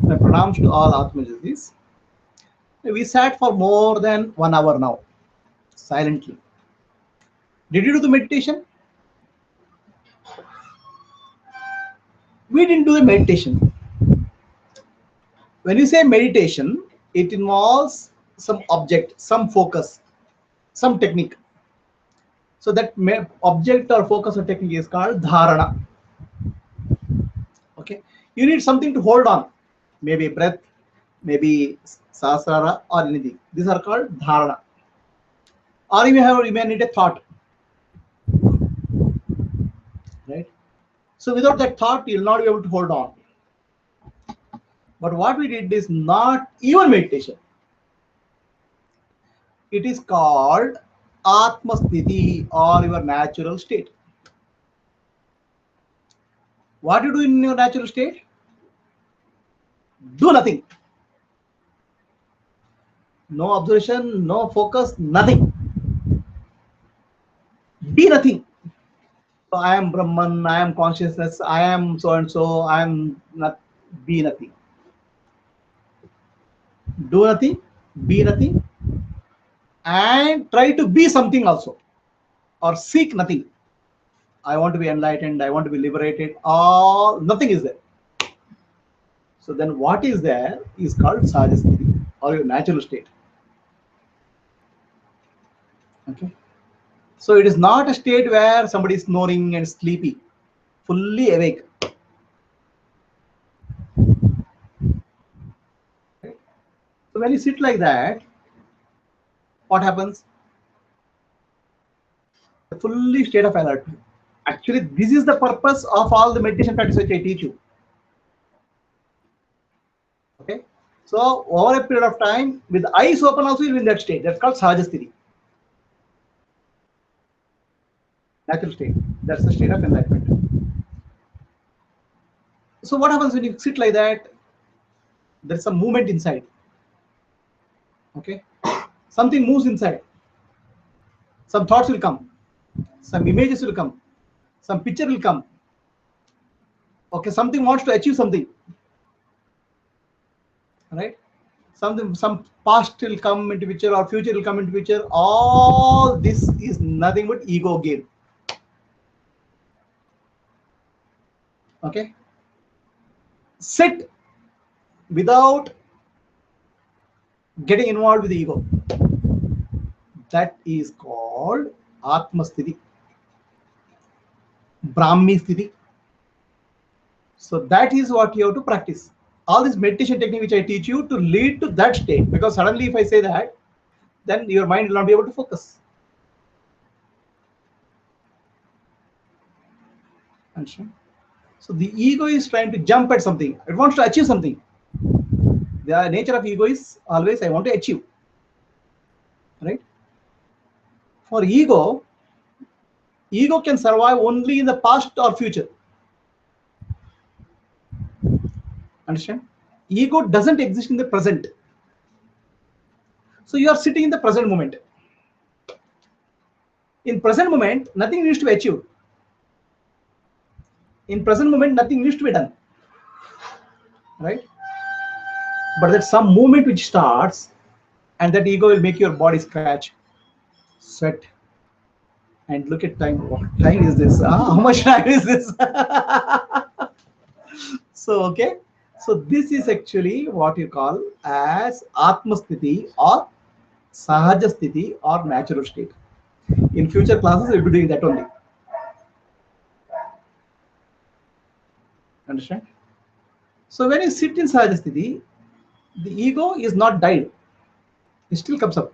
My pranams to all Atmajatis. We sat for more than 1 hour now, silently. Did you do the meditation? We didn't do the meditation. When you say meditation, it involves some object, some focus, some technique. So that object or focus or technique is called dharana. Okay, you need something to hold on, maybe breath, maybe sahasrara or anything. These are called dharana. Or you may need a thought, right? So without that thought, you'll not be able to hold on. But what we did is not even meditation. It is called Atma Sthiti, or your natural state. What do you do in your natural state? Do nothing. No observation, no focus, nothing. Be nothing. So I am Brahman, I am consciousness, I am so and so, I am not. Be nothing. Do nothing, be nothing, and try to be something also, or seek nothing. I want to be enlightened, I want to be liberated, or nothing is there. So then what is there is called Sahajasthiti, or your natural state. Okay. So it is not a state where somebody is snoring and sleepy, fully awake. Okay. So when you sit like that, what happens? A fully state of alert. Actually, this is the purpose of all the meditation practice which I teach you. Okay. So over a period of time, with eyes open also, you'll be in that state. That's called Sahajasthiti. Natural state. That's the state of enlightenment. So what happens when you sit like that? There's some movement inside. Okay. Something moves inside. Some thoughts will come. Some images will come. Some picture will come. Okay. Something wants to achieve something. Right. Some past will come into picture, or future will come into picture. All this is nothing but ego game. Okay. Sit without getting involved with the ego. That is called Atma Sthiti, Brahmi Sthiti. So that is what you have to practice. All this meditation technique which I teach you to lead to that state, because suddenly if I say that, then your mind will not be able to focus. Understand? So the ego is trying to jump at something. It wants to achieve something. The nature of ego is always I want to achieve. Right? For ego can survive only in the past or future. Understand? Ego doesn't exist in the present. So you are sitting in the present moment. In present moment, nothing needs to be achieved. In present moment, nothing needs to be done. Right? But there's some movement which starts, and that ego will make your body scratch, sweat, and look at time. What time is this? How much time is this? So, okay. So this is actually what you call as Atma Sthiti or Sahaja Sthiti or natural state. In future classes, we'll be doing that only. Understand? So when you sit in Sahaja Sthiti, the ego is not died. It still comes up.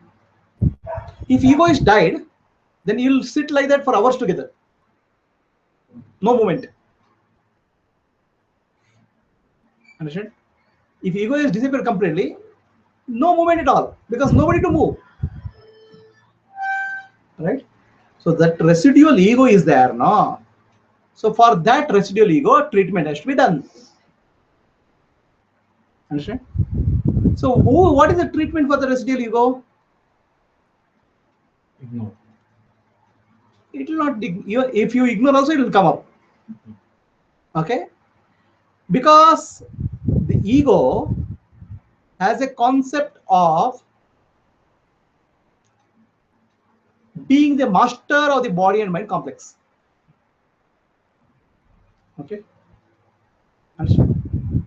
If ego is died, then you'll sit like that for hours together. No movement. Understand? If ego is disappeared completely, no movement at all, because nobody to move. Right? So that residual ego is there, no? So for that residual ego, treatment has to be done. Understand? So what is the treatment for the residual ego? Ignore. It will not. If you ignore also, it will come up. Okay? Because the The ego has a concept of being the master of the body and mind complex. Okay, understand?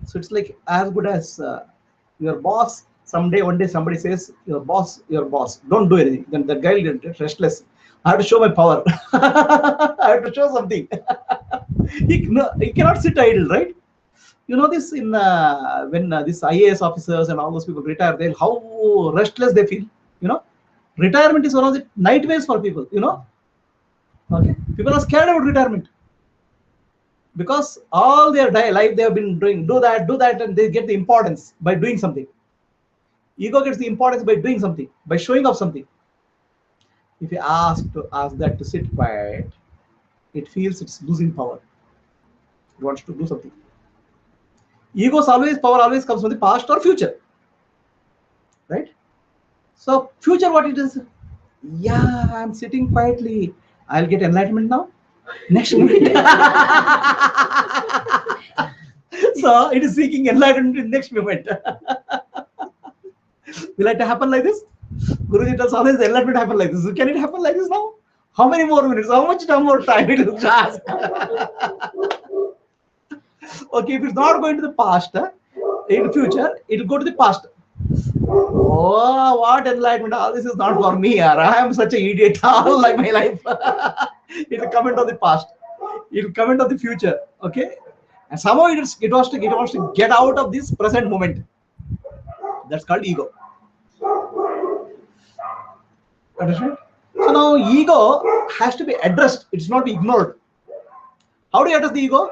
So it's like as good as your boss. Someday, one day, somebody says, "Your boss, don't do anything." Then the guy will get restless. I have to show my power. I have to show something. He cannot sit idle, right? You know this in when these IAS officers and all those people retire, they how restless they feel. You know, retirement is one of the nightmares for people. You know, okay, people are scared about retirement because all their life they have been doing do that, and they get the importance by doing something. Ego gets the importance by doing something, by showing off something. If you ask that to sit quiet, it feels it's losing power. It wants to do something. Ego's always power always comes from the past or future, right? So future, what it is? Yeah, I'm sitting quietly. I'll get enlightenment now. Next minute. So it is seeking enlightenment in next moment. Will it happen like this? Guruji tells always enlightenment happen like this. Can it happen like this now? How many more minutes? How much more time it will ask? Okay, if it's not going to the past, in future, it will go to the past. Oh, what enlightenment! All this is not for me. I am such an idiot all like my life. It will comment on the past. It will comment on the future. Okay, and somehow it wants to get out of this present moment. That's called ego. Understand? So now ego has to be addressed. It's not be ignored. How do you address the ego?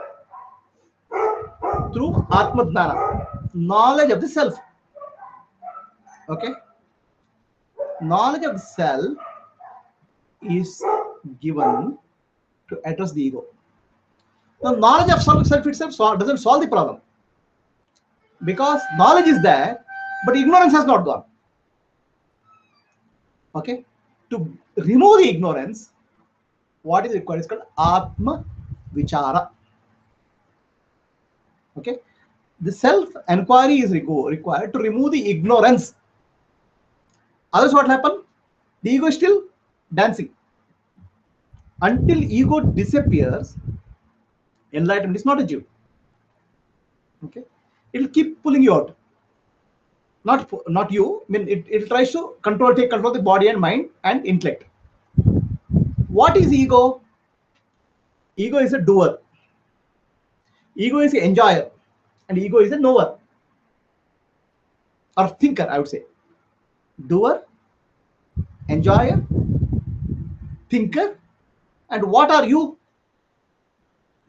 Through Atma Dhyana, knowledge of the self. Okay, knowledge of the self is given to address the ego. Now, knowledge of self itself doesn't solve the problem because knowledge is there, but ignorance has not gone. Okay, to remove the ignorance, what is required is called Atma Vichara. Okay, the self enquiry is required to remove the ignorance. Otherwise, what happen? The ego is still dancing. Until ego disappears, enlightenment is not achieved. Okay, it will keep pulling you out. Not you. I mean, it tries to take control of the body and mind and intellect. What is ego? Ego is a doer. Ego is an enjoyer, and ego is a knower or thinker. I would say, doer, enjoyer, thinker, and what are you?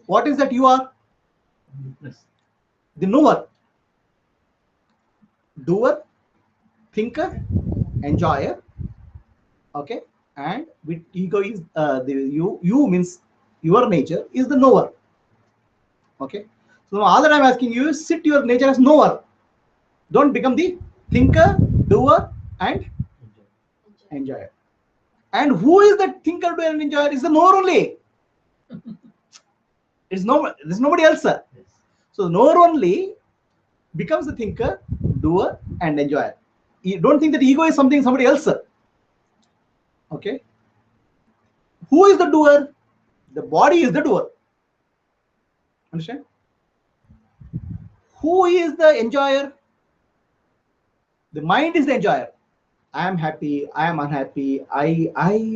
What is that you are? The knower, doer, thinker, enjoyer. Okay, and with ego is the you means your nature is the knower. Okay, so all that I'm asking you is sit your nature as knower. Don't become the thinker, doer, and enjoyer. And who is that thinker, doer, and enjoyer? Is the knower only. There's nobody else. So the knower only becomes the thinker, doer, and enjoyer. You don't think that ego is somebody else. Okay. Who is the doer? The body is the doer. Understand? Who is the enjoyer? The mind is the enjoyer. I am happy. I am unhappy. I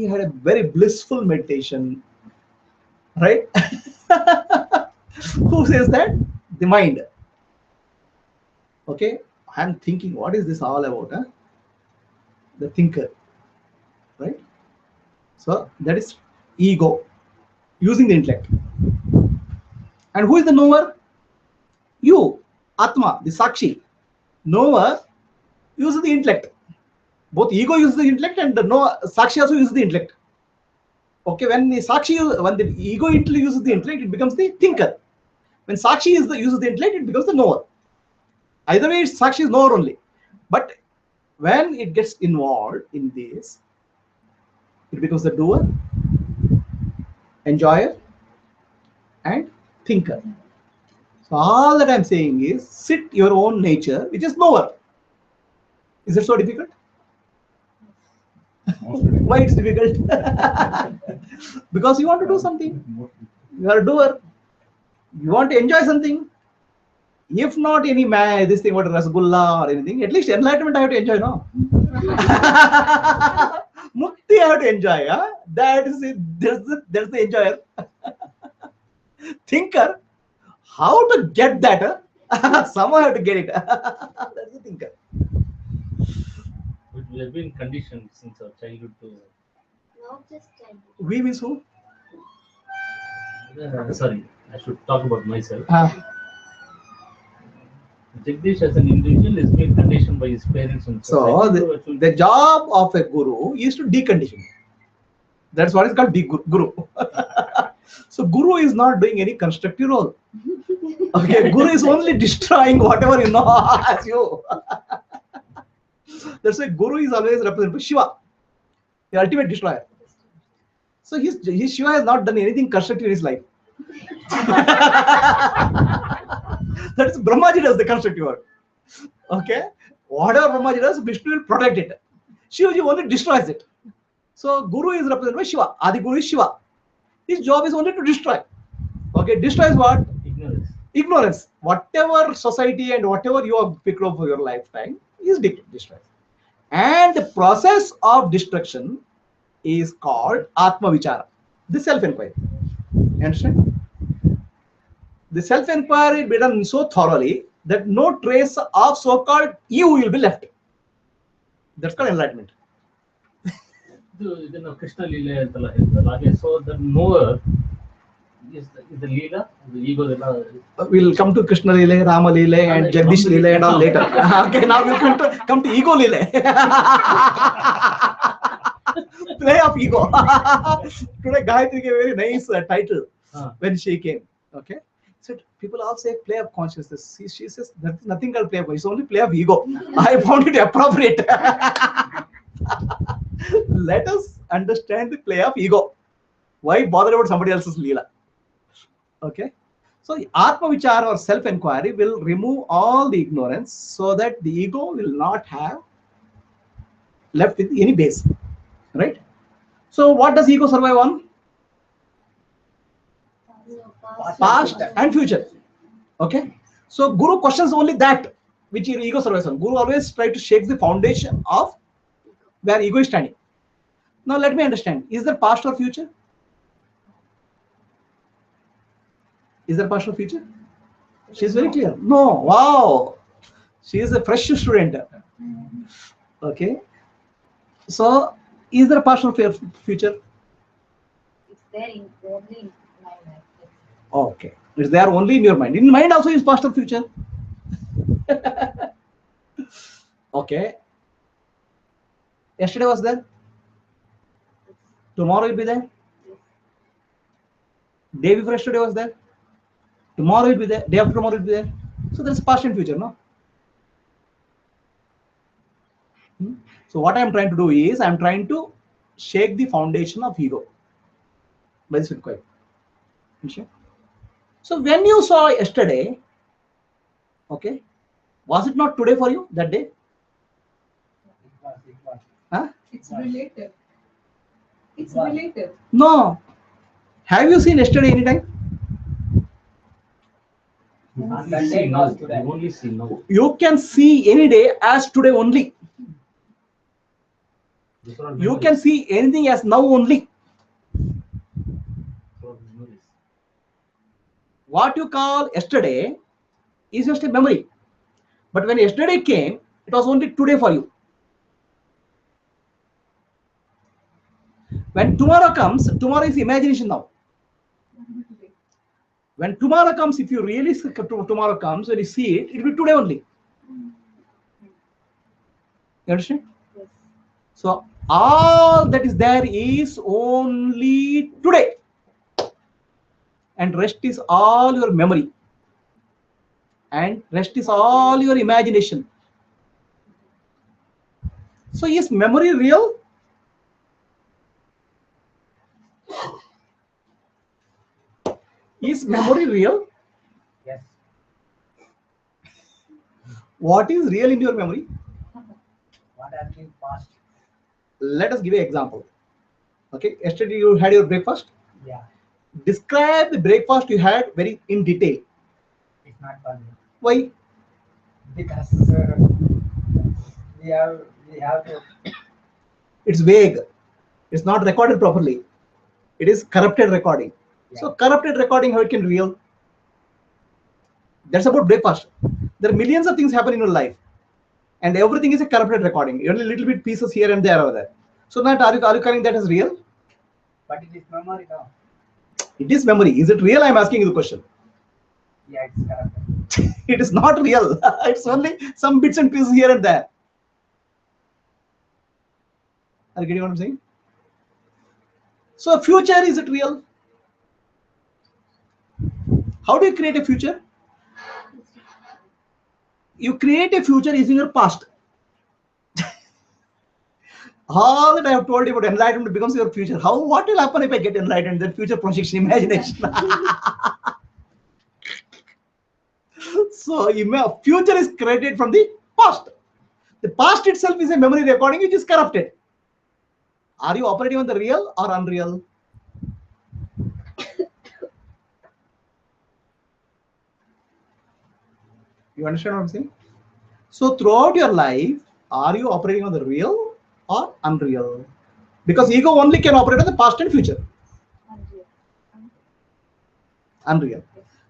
had a very blissful meditation. Right? Who says that? The mind. Okay. I'm thinking, what is this all about? Huh? The thinker. Right? So that is ego using the intellect. And who is the knower? You, Atma, the Sakshi. Knower uses the intellect. Both ego uses the intellect and the Sakshi also uses the intellect. Okay, when the ego uses the intellect, it becomes the thinker. When Sakshi uses the intellect, it becomes the knower. Either way, Sakshi is knower only. But when it gets involved in this, it becomes the doer, enjoyer, and thinker. So all that I'm saying is sit your own nature, which is knower. Is it so difficult? Why it's difficult? Because you want to do something. You are a doer. You want to enjoy something. If not any this thing what rasgulla or anything, at least enlightenment I have to enjoy, no? Mukti I have to enjoy. Huh? That is it. That's the enjoyer. Thinker, how to get that? Huh? Somehow I have to get it. That's the thinker. We have been conditioned since our childhood to. Not just childhood. We means who? Sorry, I should talk about myself. Ah. Jagdish as an individual is being conditioned by his parents and So society to actually- the job of a guru is to decondition. That's what is called guru. So guru is not doing any constructive role. Okay, guru is only destroying whatever you know as you. That's why guru is always represented by Shiva, the ultimate destroyer. So his Shiva has not done anything constructive in his life. That's Brahmaji does the constructive work. Okay, whatever Brahmaji does, Vishnu will protect it. Shivaji only destroys it. So Guru is represented by Shiva. Adi Guru is Shiva. His job is only to destroy. Okay, destroys what? ignorance. Ignorance. Whatever society and whatever you have picked up for your lifetime is destroyed. And the process of destruction is called Atma Vichara, the self-inquiry. You understand? The self-inquiry will be done so thoroughly that no trace of so-called you will be left. That's called enlightenment. ಇದನ್ನು ಕೃಷ್ಣ ಲೀಲೆ ಅಂತೆಲ್ಲ ಹೇಳ್ತಾರೆ ಹಾಗೆ so the nowhere is the leela the ego We'll come to Krishna Lile, Rama Lile, and Jagdish Lile and all later. Okay, now we'll come to ego Lile. Play of ego. Today Gayatri gave a very nice title when she came. Okay, so people all say play of consciousness. She says there's nothing called play of, it's only play of ego. I found it appropriate. Let us understand the play of ego. Why bother about somebody else's leela? Okay, so the Atma Vichara or self-inquiry will remove all the ignorance so that the ego will not have left with any base, right? So what does ego survive on? Past and future. Okay, so Guru questions only that which your ego survives on. Guru always try to shake the foundation of where ego is standing. Now let me understand, is there past or future? Is there past or future? She is very clear. No. Wow. She is a fresh student. Okay. So, is there past or future? It's there in only in my life. Okay. It's there only in your mind. In mind also is past or future. Okay. Yesterday was there. Tomorrow will be there. Day before yesterday was there. Tomorrow will be there. Day after tomorrow will be there. So there's past and future, no? So what I'm trying to do is I'm trying to shake the foundation of ego by this inquiry. So when you saw yesterday, okay, was it not today for you that day? Huh? It's relative. It's relative. No. Have you seen yesterday anytime? only see now. You can see any day as today only. You can see anything as now only. What you call yesterday is just a memory. But when yesterday came, it was only today for you. When tomorrow comes, tomorrow is imagination now. When tomorrow comes, if you really see tomorrow comes, when you see it, it will be today only. You understand? Yes. So all that is there is only today. And rest is all your memory. And rest is all your imagination. So is memory real? Is memory real? Yes. What is real in your memory? What has been past? Let us give an example. Okay, yesterday you had your breakfast. Yeah, Describe the breakfast you had very in detail. it's not possible Why? because we have to. It's vague. It's not recorded properly. It is corrupted recording. So corrupted recording, how it can be real? That's about breakfast. There are millions of things happen in your life, and everything is a corrupted recording. Only little bit pieces here and there over there. So not are you calling that as real? But it is memory now. It is memory. Is it real? I'm asking you the question. Yeah, it's correct. It is not real. It's only some bits and pieces here and there. Are you getting what I'm saying? So future, is it real? How do you create a future? You create a future using your past. All that I have told you about enlightenment becomes your future. What will happen if I get enlightened? That future projection, imagination. So future is created from the past. The past itself is a memory recording which is corrupted. Are you operating on the real or unreal? You understand what I'm saying? So throughout your life, are you operating on the real or unreal? Because ego only can operate on the past and future. Unreal. Unreal.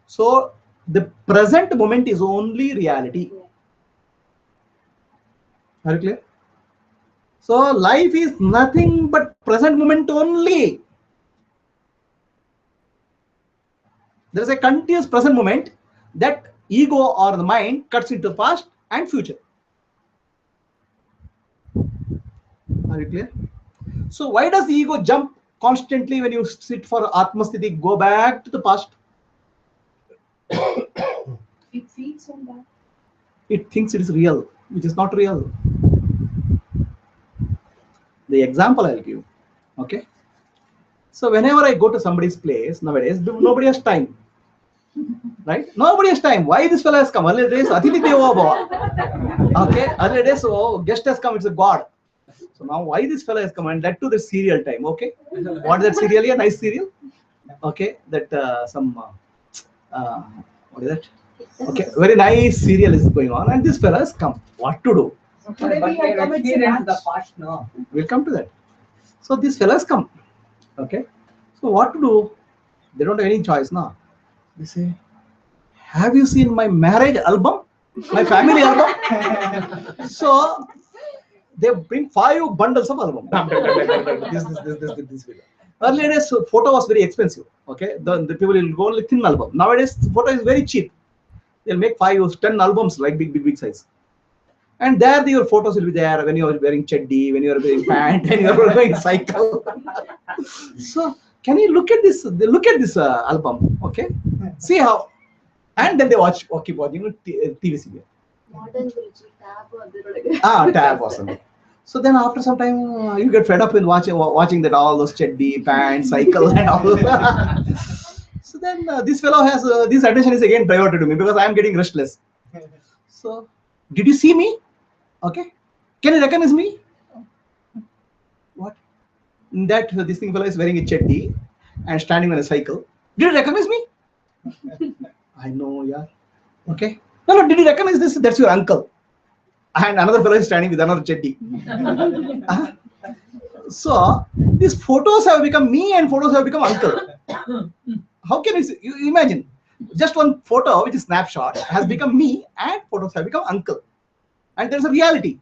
So the present moment is only reality. Are you clear? So life is nothing but present moment only. There is a continuous present moment that ego or the mind cuts into past and future. Are you clear? So why does the ego jump constantly when you sit for Atmasthiti, go back to the past? It feeds on that. It thinks it is real, which is not real. The example I'll give. Okay. So whenever I go to somebody's place nowadays, nobody has time. Right? Nobody has time. Why this fellow has come? Earlier days, Atiti Devo Bhava. Okay. Earlier days, so guest has come, it's a god. So now why this fellow has come? And that to the serial time. Okay. What is that serial? A nice serial. Okay. That what is that? Okay. Very nice serial is going on, and this fellow has come. What to do? Today But we had come, it's a experienced the match. past now. We'll come to that. So these fellas come. Okay. So what to do? They don't have any choice now. They say, have you seen my marriage album? My family album? So they bring 5 bundles of album. This video. Earlier days, so photo was very expensive. Okay. The people will go only thin album. Nowadays, photo is very cheap. They'll make 5 10 albums like big size. And there your photos will be there when you are wearing chaddi, when you are wearing pant, and you are going cycle. So can you look at this? Look at this album, okay? See how, and then they watch, keep watching TV serial. Modern Guruji, tab Tab or something. So then after some time, you get fed up with watching that all those chaddi, pant, cycle, and all. So then this fellow has this attention is again diverted to me because I am getting restless. So did you see me? Okay. Can you recognize me? What? That this thing fellow is wearing a chaddi and standing on a cycle. Did you recognize me? I know, yeah. Okay. No, did you recognize this? That's your uncle. And another fellow is standing with another chaddi. So these photos have become me and photos have become uncle. How can you imagine? Just one photo, which is snapshot, has become me and photos have become uncle. And there's a reality.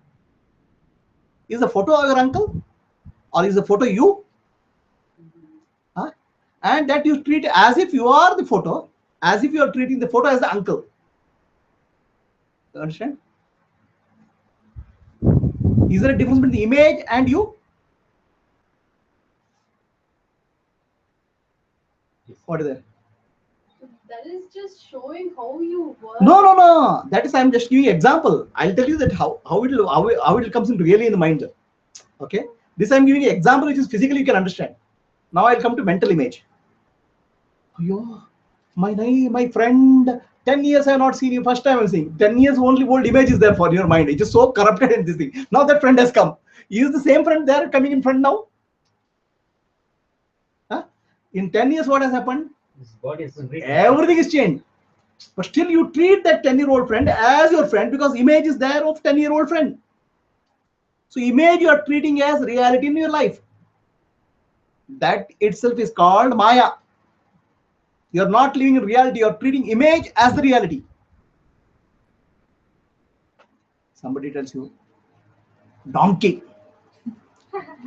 Is the photo of your uncle? Or is the photo you? Huh? And that you treat as if you are the photo, as if you are treating the photo as the uncle. You understand? Is there a difference between the image and you? What is that? That is just showing how you work. No. That is, I'm just giving example. I'll tell you that how it comes in really in the mind. Okay. This I'm giving you example which is physically you can understand. Now I'll come to mental image. Yo, my friend 10 years I have not seen you. First time I'm seeing. 10 years only old image is there for your mind. It's just so corrupted in this thing. Now that friend has come. Is the same friend there coming in front now? Huh? In 10 years, what has happened? His body is weak. Everything is changed. But still you treat that 10-year-old friend as your friend because image is there of 10-year-old friend. So image you are treating as reality in your life. That itself is called Maya. You are not living in reality. You are treating image as the reality. Somebody tells you, donkey.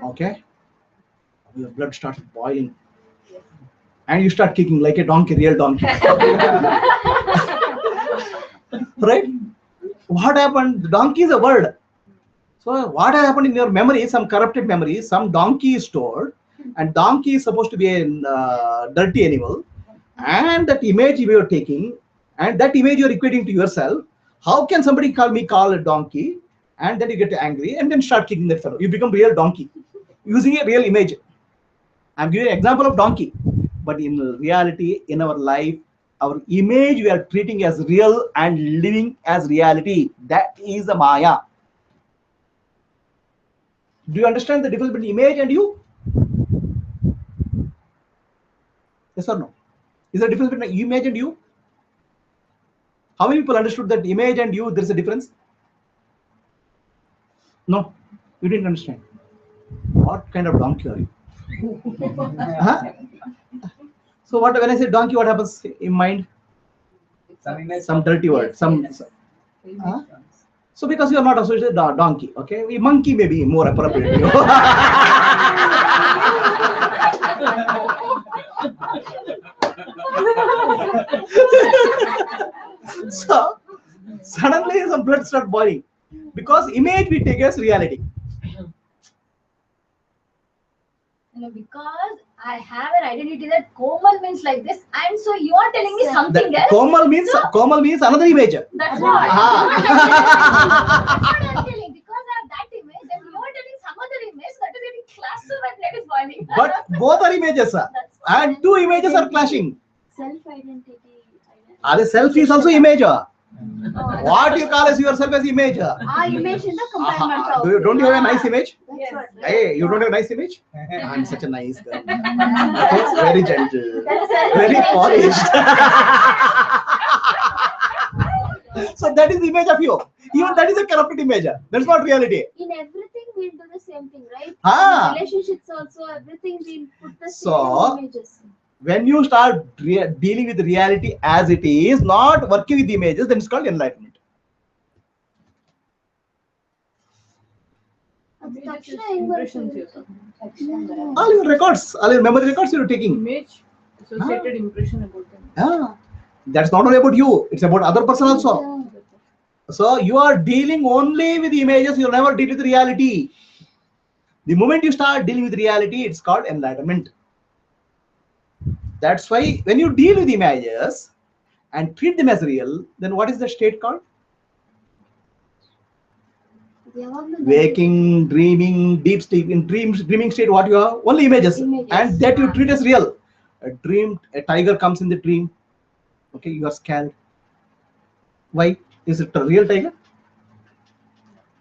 Okay. Your blood starts boiling. And you start kicking like a donkey, real donkey. Right? What happened? The donkey is a word. So what happened in your memory, some corrupted memory, some donkey is stored, and donkey is supposed to be a dirty animal, and that image you are taking, and that image you are equating to yourself. How can somebody call a donkey, and then you get angry, and then start kicking that fellow? You become real donkey, using a real image. I'm giving an example of donkey, but in reality, in our life, our image we are treating as real and living as reality. That is the Maya. Do you understand the difference between image and you? Yes or no? Is there a difference between image and you? How many people understood that image and you, there is a difference? No, you didn't understand. What kind of donkey are you? Huh? So what when I say donkey, what happens in mind? Some dirty word. Huh? So because you are not associated with donkey, okay? We monkey may be more appropriate. So suddenly some blood start boiling because image we take as reality. Because I have an identity that Komal means like this, and so you are telling me something else. Komal means another image. That's what. Ah. That's what I'm telling. Because I have that image, and you are telling some other image that is getting clashed, so my blood is boiling. But both are images, sir. And two images are clashing. Self-identity. The self is also image. What you call as yourself as image? Image in the compartment of. Don't you have a nice image? That's what. Hey, you don't have a nice image? I'm such a nice girl. Okay, very gentle, very polished. So that is the image of you. Even that is a corrupted image. That's not reality. In everything we'll do the same thing, right? Ah. In relationships also, everything we'll put the So- same images. When you start dealing with reality as it is, not working with images, then it's called enlightenment. Impressions you're talking. All your records, all your memory records you're taking. Image, associated impression about them. Ah, that's not only about you, it's about other person also. So you are dealing only with images, you'll never deal with reality. The moment you start dealing with reality, it's called enlightenment. That's why when you deal with images and treat them as real, then what is the state called? Waking, dreaming, deep sleep. In dreaming state, what you have? Only images. Images. And that you treat as real. A tiger comes in the dream. Okay, you are scared. Why? Is it a real tiger?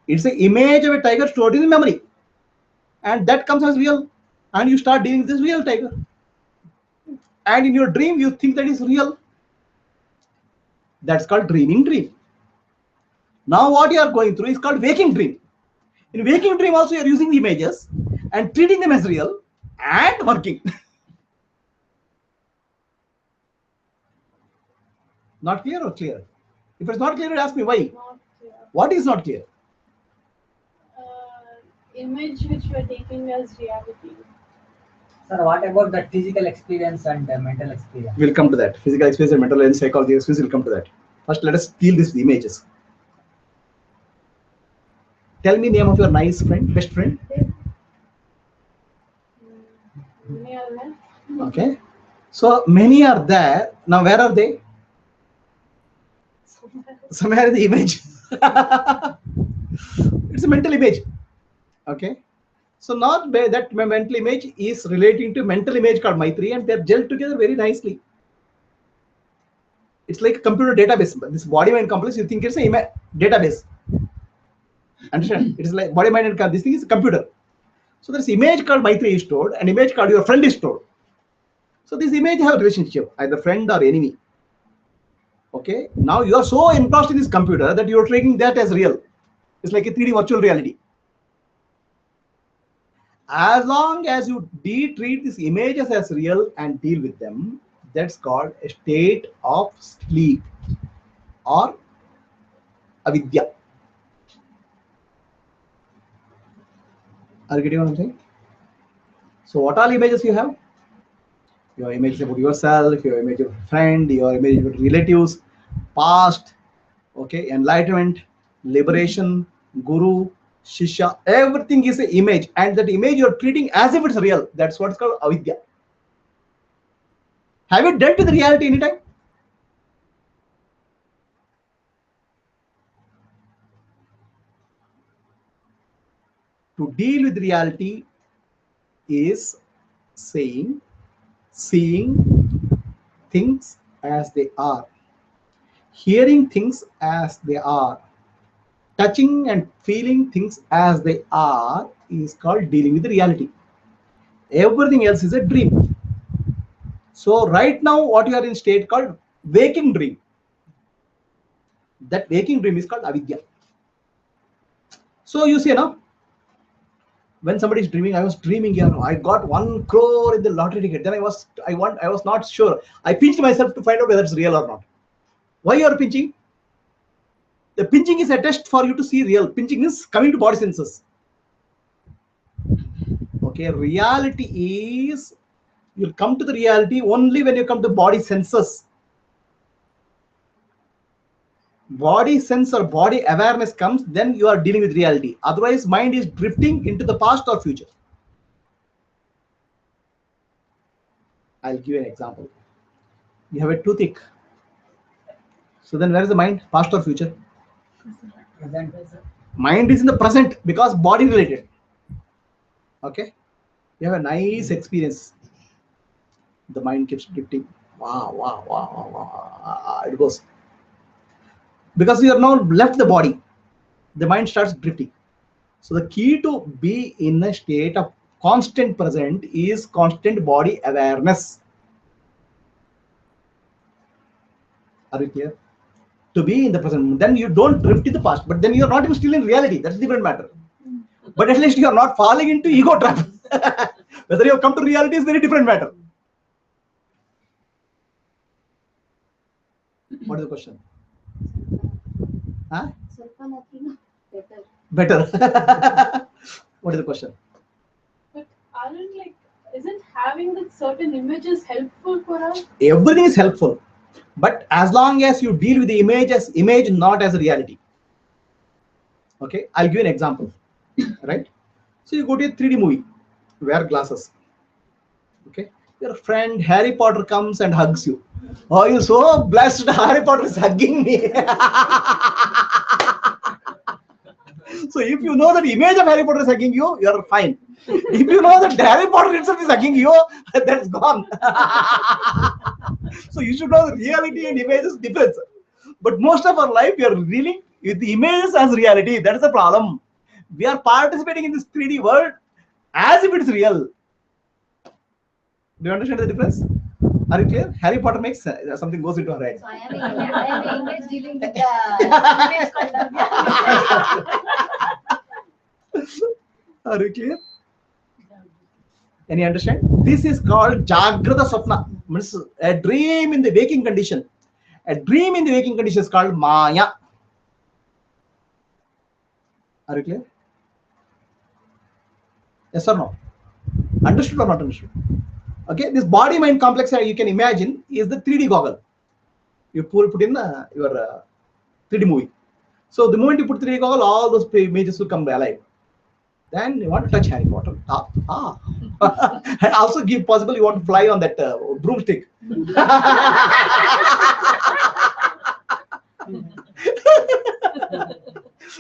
It's an image of a tiger stored in memory. And that comes as real. And you start dealing with this real tiger. And in your dream, you think that is real. That's called dreaming dream. Now what you are going through is called waking dream. In waking dream also you are using the images and treating them as real and working. Not clear or clear? If it's not clear, ask me why. Not clear. What is not clear? Image which you are taking as reality. Sir, what about the physical experience and mental experience? We'll come to that. Physical experience and mental and psychology experience, we'll come to that. First, let us deal this with images. Tell me name of your nice friend, best friend. Many are there. Okay. So many are there. Now where are they? Somewhere in the image. It's a mental image. Okay. So not that mental image is relating to mental image called Maitri, and they're gelled together very nicely. It's like a computer database. But this body mind complex, you think it's a database. Understand? It is like body mind and this thing is a computer. So there's image called Maitri is stored, and image called your friend is stored. So this image have a relationship, either friend or enemy. Okay. Now you are so engrossed in this computer that you are taking that as real. It's like a 3D virtual reality. As long as you treat these images as real and deal with them, that's called a state of sleep or avidya. Are you getting what I'm saying? So what all images you have? Your image about yourself, your image of a friend, your image of relatives, past, okay, enlightenment, liberation, guru, shishya, everything is an image, and that image you're treating as if it's real. That's what's called avidya. Have you dealt with reality anytime? To deal with reality is seeing things as they are, hearing things as they are, touching and feeling things as they are is called dealing with reality. Everything else is a dream. So right now what you are in state called waking dream. That waking dream is called avidya. So you see now, when somebody is dreaming, I was dreaming, I got 1 crore in the lottery ticket. Then I was not sure. I pinched myself to find out whether it's real or not. Why you are pinching? The pinching is a test for you to see real. Pinching is coming to body senses. Okay, reality is, you'll come to the reality only when you come to body senses. Body sense or body awareness comes, then you are dealing with reality. Otherwise, mind is drifting into the past or future. I'll give you an example. You have a toothache. So then where is the mind? Past or future? Present. Mind is in the present because body related. Okay. You have a nice experience. The mind keeps drifting. Wow. It goes. Because you have now left the body, the mind starts drifting. So the key to be in a state of constant present is constant body awareness. Are you clear? To be in the present, then you don't drift in the past, but then you are not even still in reality. That's a different matter. But at least you are not falling into ego trap. Whether you have come to reality is a very different matter. What is the question? Huh? Better. What is the question? But isn't having that certain images helpful for us? Everything is helpful, but as long as you deal with the image as image, not as a reality. Okay, I'll give you an example. Right? So you go to a 3D movie, wear glasses. Okay, your friend Harry Potter comes and hugs you. Oh, you're so blessed. Harry Potter is hugging me. So if you know that image of Harry Potter is hugging you, you're fine. If you know that Harry Potter itself is hugging you, that's gone. So you should know the reality and image is different. But most of our life, we are dealing with the images as reality. That is the problem. We are participating in this 3D world as if it's real. Do you understand the difference? Are you clear? Harry Potter makes something goes into her head. So I am image dealing with the image called Are you clear? Any understand? This is called Jagrata Swapna. Means a dream in the waking condition. A dream in the waking condition is called Maya. Are you clear? Yes or no? Understood or not understood? Okay, this body mind complex you can imagine is the 3D goggle. You put in your 3D movie. So the moment you put 3D goggle, all those images will come alive. Then you want to touch Harry Potter. And also give possible you want to fly on that broomstick.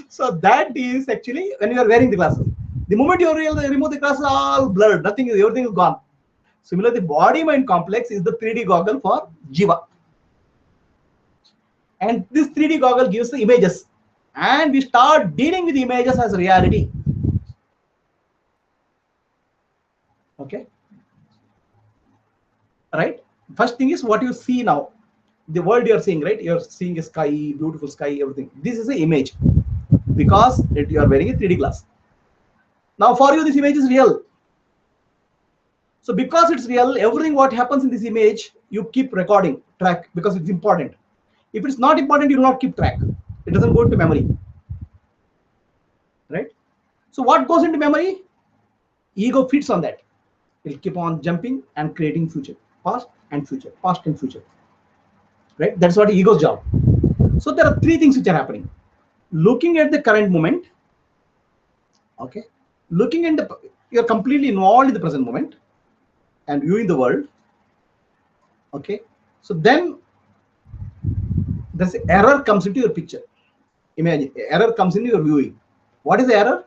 So that is actually when you are wearing the glasses. The moment you remove the glasses, all blurred, nothing, everything is gone. Similarly, the body mind complex is the 3D goggle for Jiva. And this 3D goggle gives the images, and we start dealing with images as reality. Okay, right? First thing is what you see now, the world you're seeing, right? You're seeing a sky, beautiful sky, everything. This is an image because you are wearing a 3D glass. Now for you, this image is real. So because it's real, everything what happens in this image, you keep recording track because it's important. If it's not important, you do not keep track. It doesn't go into memory, right? So what goes into memory? Ego feeds on that. It'll keep on jumping and creating future, past and future, past and future, right? That's what ego's job. So there are three things which are happening. Looking at the current moment, okay? Looking in the, you're completely involved in the present moment and viewing the world, okay? So then this error comes into your picture. Imagine error comes into your viewing. What is the error?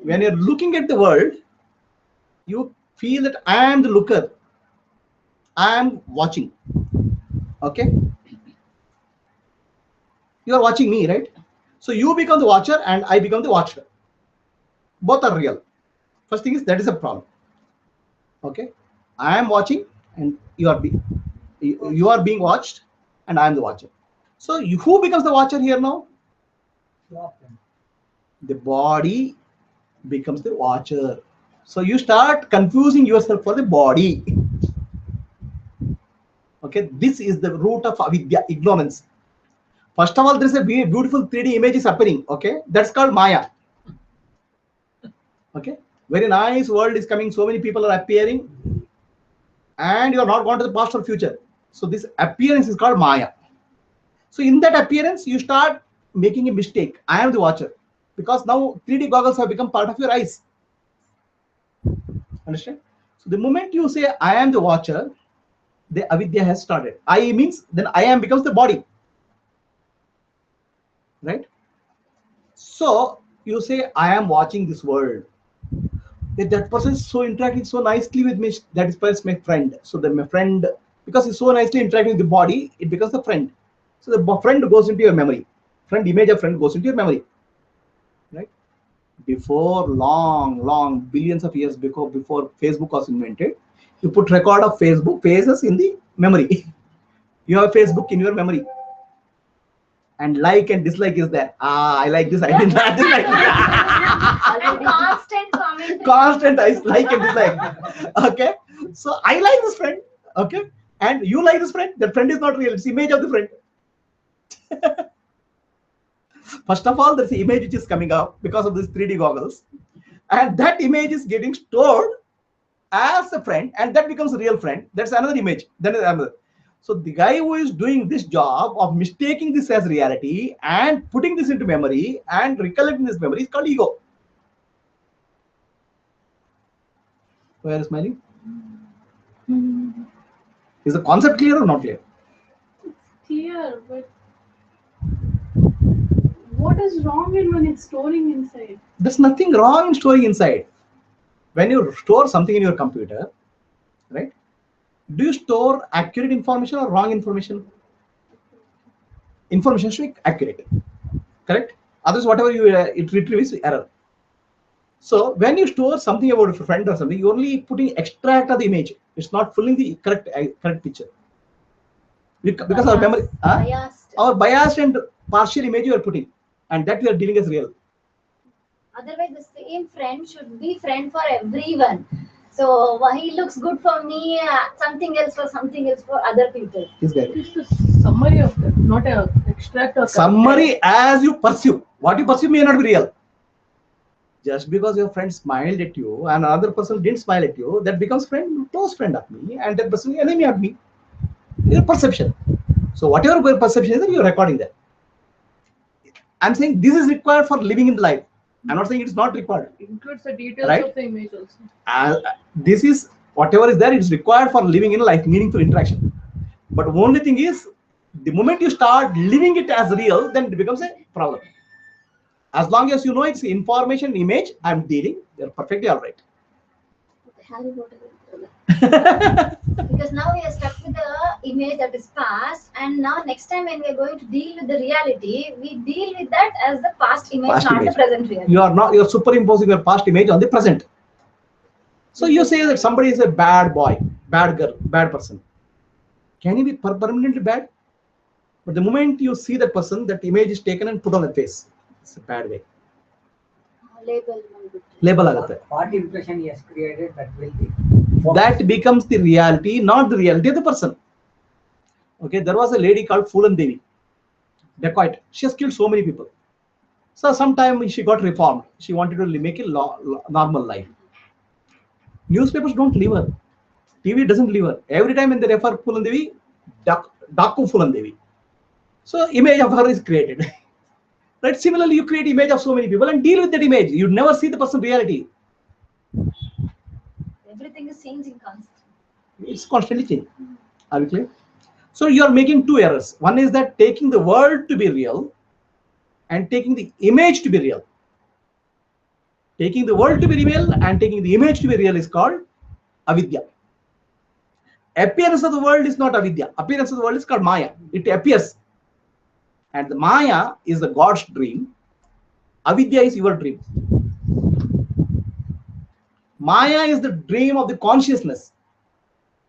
When you're looking at the world, you feel that I am the looker, I am watching, okay? You are watching me, right? So you become the watcher and I become the watcher. Both are real. First thing is that is a problem, okay? I am watching and you are being watched and I am the watcher. So who becomes the watcher here now? The body becomes the watcher. So you start confusing yourself for the body. Okay, this is the root of avidya, ignorance. First of all, there is a beautiful 3D image is appearing. Okay, that's called Maya. Okay, very nice world is coming. So many people are appearing, and you are not gone to the past or future. So this appearance is called Maya. So in that appearance, you start making a mistake. I am the watcher because now 3D goggles have become part of your eyes. Understand? So the moment you say I am the watcher, the avidya has started. I means then I am becomes the body, right? So you say I am watching this world. If that person is so interacting so nicely with me, that is my friend. So then my friend, because he's so nicely interacting with the body, it becomes the friend. So the friend goes into your memory. Friend, image of friend goes into your memory, right? Before long billions of years before Facebook was invented, you put record of Facebook faces in the memory. You have Facebook in your memory, and like and dislike is there. I like this, I didn't like this. Constant comment. Constant I like and dislike. Okay, so I like this friend, okay, and you like this friend. That friend is not real, it's image of the friend. First of all, there's an image which is coming up because of these 3D goggles, and that image is getting stored as a friend, and that becomes a real friend. That's another image. Then another. So the guy who is doing this job of mistaking this as reality and putting this into memory and recollecting this memory is called ego. Why are you smiling? Is the concept clear or not clear? Clear, but what is wrong in when it's storing inside? There's nothing wrong in storing inside. When you store something in your computer, right? Do you store accurate information or wrong information? Information should be accurate, correct? Otherwise, whatever you it retrieves error. So when you store something about a friend or something, you're only putting extract of the image. It's not filling the correct picture. Because our memory, our biased and partial image you are putting, and that we are dealing as real. Otherwise, the same friend should be friend for everyone. So he looks good for me, something else for other people. Is there? It's the summary of that, not a extract or Summary as you perceive. What you perceive may not be real. Just because your friend smiled at you and another person didn't smile at you, that becomes close friend of me, and that person enemy of me. Your perception. So whatever your perception is, that you're recording that. I'm saying this is required for living in life. I'm not saying it's not required. It includes the details Right? of the image also. This is whatever is there, it's required for living in life, meaningful interaction. But only thing is, the moment you start living it as real, then it becomes a problem. As long as you know it's information, image, I'm dealing, they're perfectly all right. Harry Potter. Because now we are stuck with the image that is past, and now next time when we are going to deal with the reality, we deal with that as the past image, Past not image. the present reality. You're superimposing your past image on the present. So you say that somebody is a bad boy, bad girl, bad person. Can he be permanently bad? But the moment you see that person, that image is taken and put on the face. It's a bad way. Label. Label agutte. What impression he has created, that will be. That becomes the reality, not the reality of the person. Okay, there was a lady called Phulan Devi, dacoit. She has killed so many people. So sometime she got reformed. She wanted to make a normal life. Newspapers don't leave her. TV doesn't leave her. Every time when they refer Phulan Devi, Daku Phulan Devi. So image of her is created. Right? Similarly, you create image of so many people and deal with that image. You never see the person reality. Everything is changing constantly. It's constantly changing. Are we clear? So you are making two errors. One is that taking the world to be real and taking the image to be real. Taking the world to be real and taking the image to be real is called avidya. Appearance of the world is not avidya. Appearance of the world is called maya. It appears. And the maya is the God's dream. Avidya is your dream. Maya is the dream of the consciousness.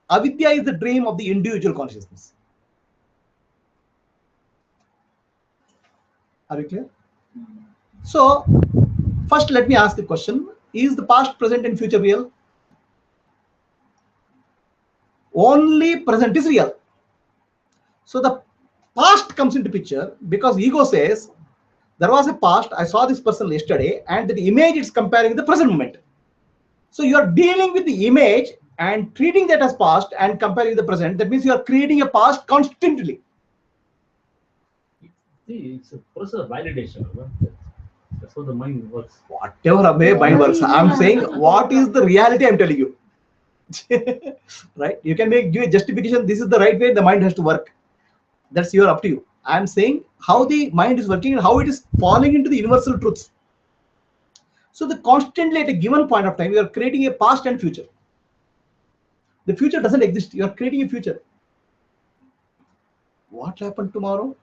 Avidya is the dream of the individual consciousness. Are you clear? So, first let me ask the question, is the past, present and future real? Only present is real. So the past comes into picture because ego says, there was a past, I saw this person yesterday, and the image is comparing the present moment. So you are dealing with the image and treating that as past and comparing the present. That means you are creating a past constantly. See, it's a process of validation. No? That's how the mind works. Whatever way mind works, I'm saying what is the reality I'm telling you. Right? You can give a justification, this is the right way the mind has to work. That's up to you. I'm saying how the mind is working and how it is falling into the universal truths. So the constantly at a given point of time, you are creating a past and future. The future doesn't exist. You are creating a future. What happened tomorrow?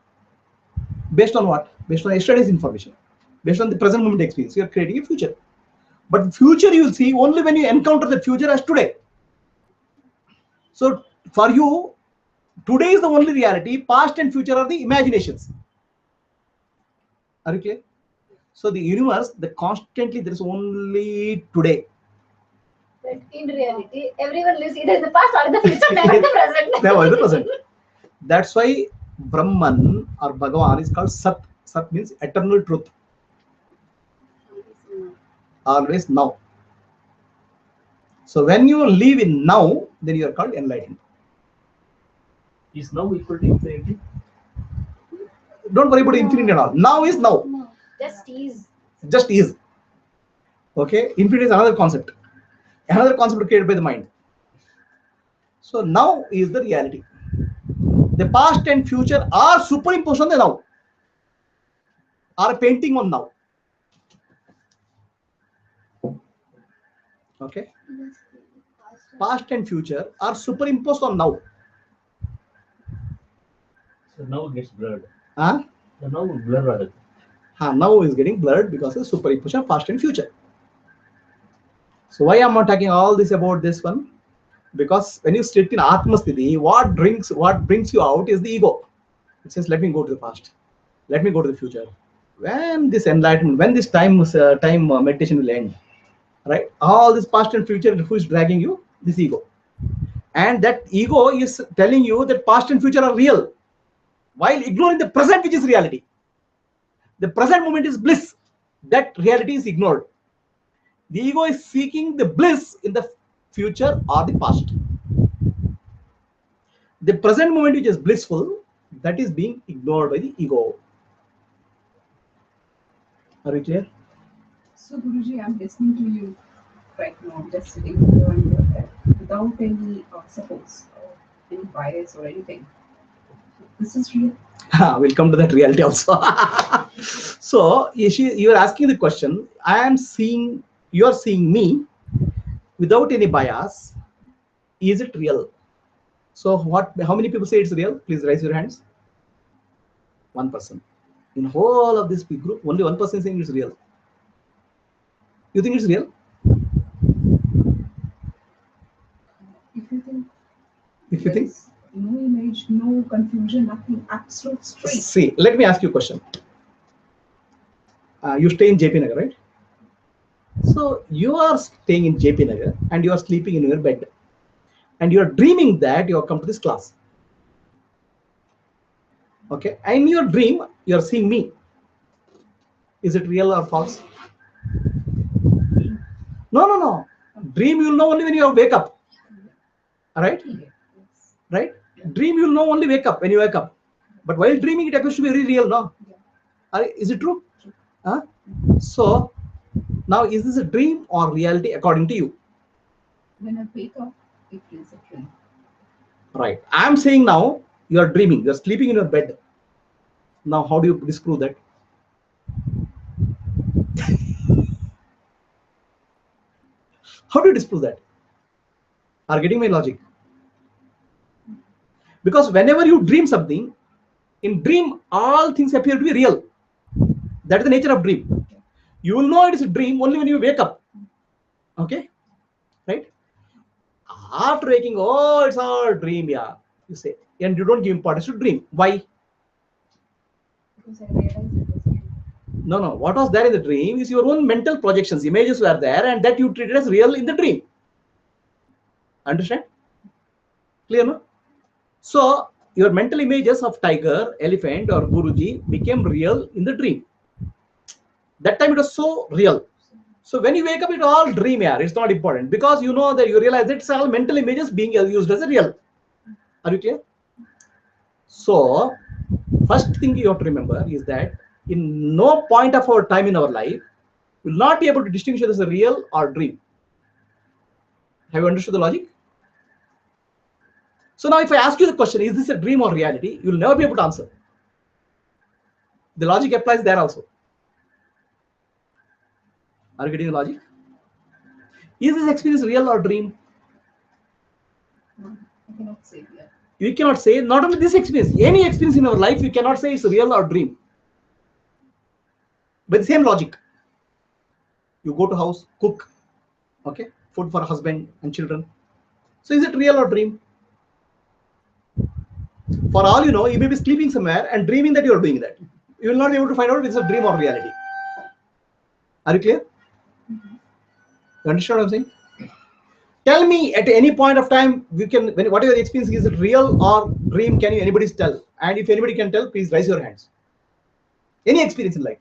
Based on what? Based on yesterday's information. Based on the present moment experience, you are creating a future. But the future you will see only when you encounter the future as today. So for you, today is the only reality. Past and future are the imaginations. Are you clear? So the universe, constantly there is only today. But in reality, everyone lives either in the past or in the future, never in the present. Never in the present. That's why Brahman or Bhagavan is called Sat. Sat means eternal truth. Always now. So when you live in now, then you are called enlightened. Is now equal to infinity? Don't worry about infinity and all. Now is now. No, just is. Just is. Okay. Infinity is another concept. Another concept created by the mind. So now is the reality. The past and future are superimposed on the now. Are a painting on now. Okay. Past and future are superimposed on now. So now it gets blurred. Huh? So now blur. Now is getting blurred because of superimposition of past and future. So why am I talking all this about this one? Because when you sit in Atmasthiti, what brings you out is the ego. It says, let me go to the past. Let me go to the future. When this enlightenment, when this time meditation will end, right? All this past and future, who is dragging you? This ego. And that ego is telling you that past and future are real, while ignoring the present, which is reality. The present moment is bliss. That reality is ignored. The ego is seeking the bliss in the future or the past. The present moment, which is blissful, that is being ignored by the ego. Are you clear? So Guruji, I'm listening to you right now, just sitting here on your head, without any suppose, or any bias or anything. This is real. We'll come to that reality also. So you are asking the question, you are seeing me without any bias, is it real? So what? How many people say it's real? Please raise your hands. One person. In whole of this big group, only one person is saying it's real. You think it's real? If you think If you think, there's no image, no confusion, nothing, absolute straight. see, let me ask you a question. You stay in JP Nagar, right? So you are staying in JP Nagar and you are sleeping in your bed, and you are dreaming that you have come to this class. Okay, and in your dream, you are seeing me. Is it real or false? No, no, no. Dream you'll know only when you wake up. All right? Yes. Right? Dream you'll know only wake up when you wake up. But while dreaming, it appears to be very real, no? Is it true? Huh? So now, is this a dream or reality according to you? When I wake up, it is a dream. Right. I'm saying now you are dreaming. You're sleeping in your bed. Now, how do you disprove that? How do you disprove that? Are you getting my logic? Because whenever you dream something, in dream, all things appear to be real. That is the nature of dream. You will know it is a dream only when you wake up. Okay? Right? After waking, oh, it's all a dream, yeah. You say, and you don't give importance to dream. Why? Because I realize it was a dream. No, no. What was there in the dream is your own mental projections. Images were there, and that you treated as real in the dream. Understand? Clear, no? So your mental images of tiger, elephant, or Guruji became real in the dream. That time it was so real. So when you wake up, it's all dream, yeah. It's not important because you know that you realize that it's all mental images being used as a real. Are you clear? So first thing you have to remember is that in no point of our time in our life, we will not be able to distinguish whether it's a real or dream. Have you understood the logic? So now if I ask you the question, is this a dream or reality? You will never be able to answer. The logic applies there also. Are you getting the logic? Is this experience real or dream? No, I cannot say that. You cannot say, not only this experience, any experience in our life, you cannot say it's real or dream. With the same logic. You go to house, cook, okay, food for husband and children. So is it real or dream? For all you know, you may be sleeping somewhere and dreaming that you are doing that. You will not be able to find out if it's a dream or reality. Are you clear? You understand what I'm saying? Tell me at any point of time, we can, whatever experience is it real or dream, can you anybody tell? And if anybody can tell, please raise your hands. Any experience in life.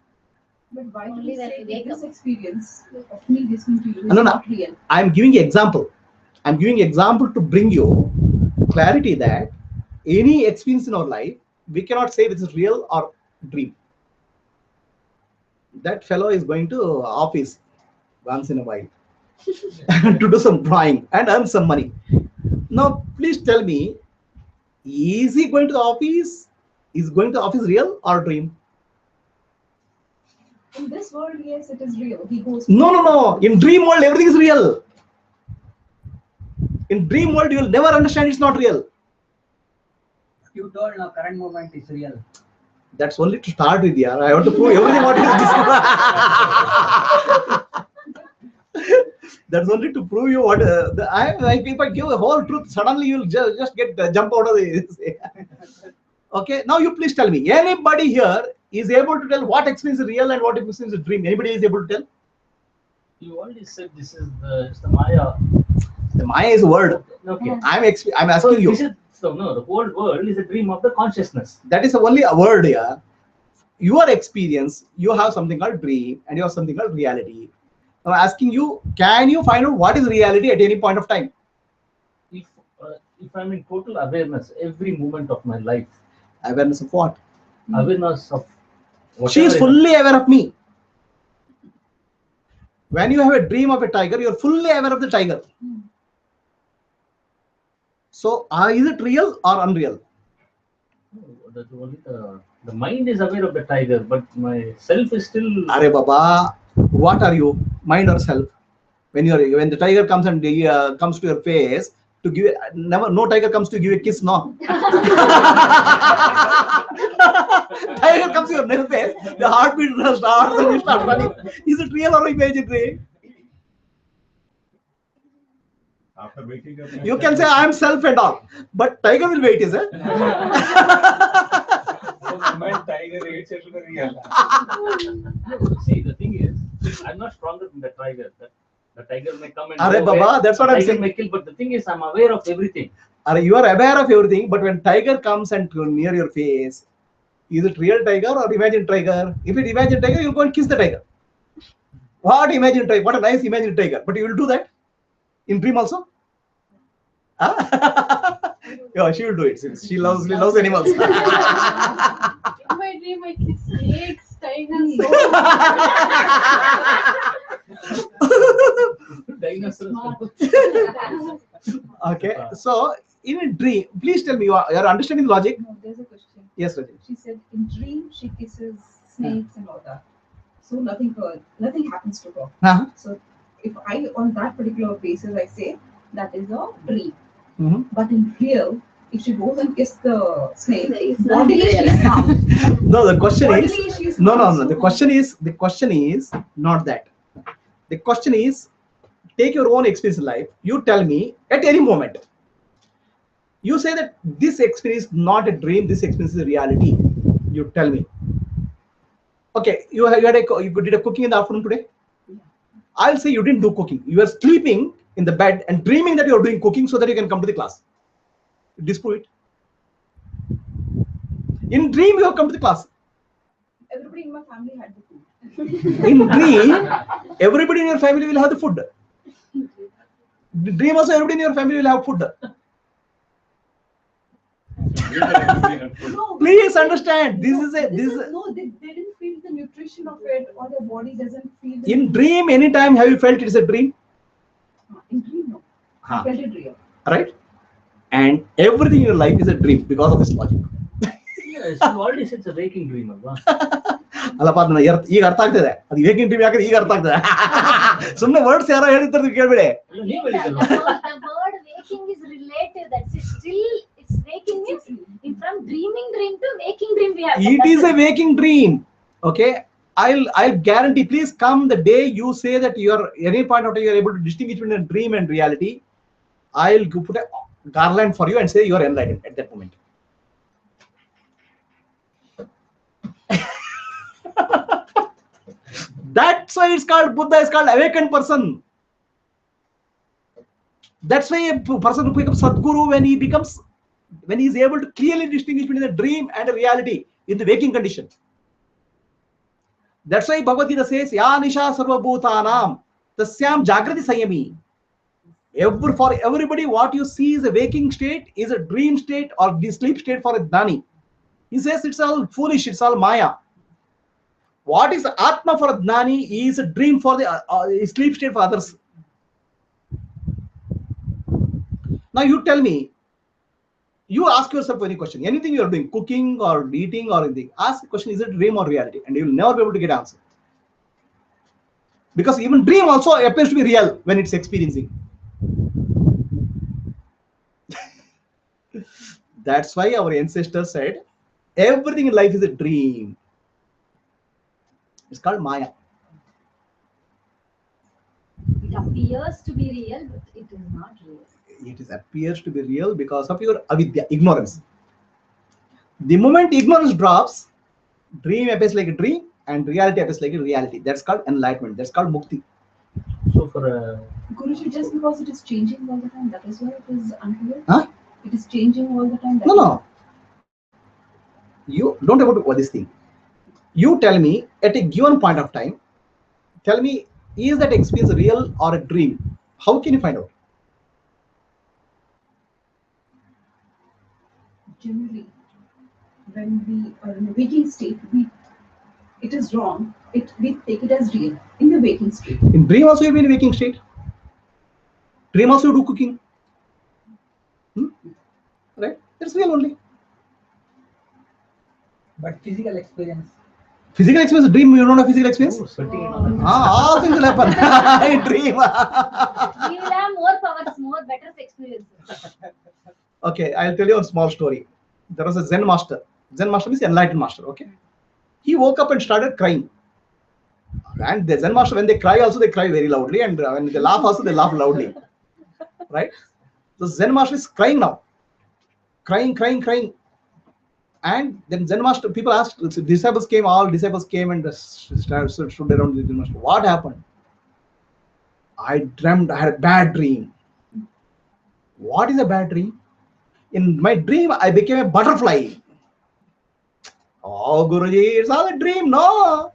But why do Only you when say we wake that this up. experience of me listening to you is No, no. not real? I'm giving you example. I'm giving example to bring you clarity that any experience in our life, we cannot say this is real or dream. That fellow is going to office once in a while to do some drawing and earn some money. Now, please tell me, is he going to the office? Is going to office real or dream? In this world, yes, it is real. He goes. No, no, no. In dream world, everything is real. In dream world, you will never understand it's not real. You told now current moment is real. That's only to start with, yeah. I want to prove everything what is this. That's only to prove you what if I give the whole truth, suddenly you'll just get jump out of this. Okay, now you please tell me, anybody here is able to tell what experience is real and what experience is dream? Anybody is able to tell? You already said this is it's the Maya. The Maya is a word. Okay. I'm So asking you. this is no, the whole world is a dream of the consciousness. That is only a word here. Your experience, you have something called dream and you have something called reality. I'm asking you, can you find out what is reality at any point of time? If I'm in total awareness every moment of my life, Awareness of what? awareness of She is whatever fully aware of me. When you have a dream of a tiger, you're fully aware of the tiger. So, is it real or unreal? only the mind is aware of the tiger, but my self is still. Are Baba, what are you? Mind or self? When the tiger comes and comes to your face to give no tiger comes to give a kiss, no. Tiger comes to your face, the heartbeat starts and you start running. Is it real or imaginary? After waking up, You can say I am self and all, but tiger will wait, is it? tiger hates it to the real. See, the thing is, I'm not stronger than the tiger. The tiger may come and Are go away. Baba, that's what The I'm tiger saying. may kill, but the thing is, I'm aware of everything. You are aware of everything, but when tiger comes and near your face, is it real tiger or imagined tiger? If it imagined tiger, you'll go and kiss the tiger. What imagined tiger? What a nice imagined tiger. But you will do that in dream also? Yeah, she will do it since she loves animals. In my dream, I kiss snakes, tigers. Dinosaurs. Okay, so in a dream, please tell me, you are understanding the logic? No, there's a question. Yes, Rajat. She said in dream she kisses snakes and all that. So nothing happens to her. Uh-huh. So if I on that particular basis I say that is a dream. Mhm. But in real, if she goes and kisses the snake, It's not bodily real. she's harmed. No, the question is Bodily she's no. harmed. The question is not that. The question is, take your own experience in life. You tell me at any moment. You say that this experience is not a dream. This experience is a reality. You tell me. Okay, you did a cooking in the afternoon today. I'll say you didn't do cooking. You are sleeping in the bed and dreaming that you are doing cooking so that you can come to the class. Disprove it. In dream, you have come to the class. Everybody in my family had the food. In dream, everybody in your family will have the food. The dream also, everybody in your family will have food. No, Please understand. no, they didn't feel the nutrition of it, or their body doesn't feel the In dream, anytime have you felt it is a dream? In dream, no. Huh. I felt it real. Right? And everything in your life is a dream because of this logic. Yes, you already said it's a waking dream, alva. ಅಲ್ಲಪ್ಪ ಅದನ್ನ ಈಗ ಅರ್ಥ ಆಗ್ತದೆ ಅದು ಹೇಗೆ dream ಯಾಕಂದ್ರೆ ಈಗ ಅರ್ಥ ಆಗ್ತದೆ ಸುಮ್ಮನೆ ವರ್ಡ್ಸ್ ಯಾರೋ ಹೇಳಿರ್ತಾರೆ ಕೇಳ್ಬೇಡಿ ಅಲ್ಲ, ನೀವ್ ಹೇಳಿದ್ದಲ್ವಾ? The word waking is relative. That's it. Still, it's waking means from dreaming dream to waking dream. We have. It is a waking dream. Okay, I'll guarantee. Please come the day you say that you are any point of time you are able to distinguish between a dream and reality. I'll put a garland for you and say you are enlightened at that moment. That's why it's called Buddha is called awakened person. That's why a person who becomes Sadguru when he is able to clearly distinguish between a dream and a reality in the waking condition. That's why Bhagavad Gita says, Ya Nisha Sarva Bhutanam Tasyam Jagrati Sayami. For everybody, what you see is a waking state, is a dream state or the sleep state for a Dani. He says it's all foolish, it's all Maya. What is Atma for a Gnani is a dream for the sleep state for others. Now you tell me, you ask yourself any question, anything you are doing, cooking or eating or anything, ask the question, is it dream or reality? And you will never be able to get answer. Because even dream also appears to be real when it's experiencing. That's why our ancestors said, everything in life is a dream. It's called Maya. It appears to be real, but it is not real. It appears to be real because of your avidya, ignorance. The moment ignorance drops, dream appears like a dream and reality appears like a reality. That's called enlightenment. That's called mukti. So for Guruji, just because it is changing all the time, that is why it is unreal? Huh? It is changing all the time? No. You don't have to do this thing. You tell me at a given point of time, tell me, is that experience real or a dream? How can you find out? Generally, when we are in a waking state, it is wrong. We take it as real in the waking state. In dream also you'll be in a waking state. Dream also you do cooking. Right? It's real only. But physical experience. Physical experience, dream, you don't have physical experience? Oh, sweating and all that. All things will happen. I dream. We will have more powers, more better experiences. Okay, I'll tell you a small story. There was a Zen master. Zen master means enlightened master. Okay, he woke up and started crying. And the Zen master, when they cry, also they cry very loudly, and when they laugh, also they laugh loudly. Right? The Zen master is crying now, crying. And then Zen master, people asked, disciples came, all disciples came and stood around the Zen master. What happened? I dreamt, I had a bad dream. What is a bad dream? In my dream, I became a butterfly. Oh, Guruji, it's all a dream. No,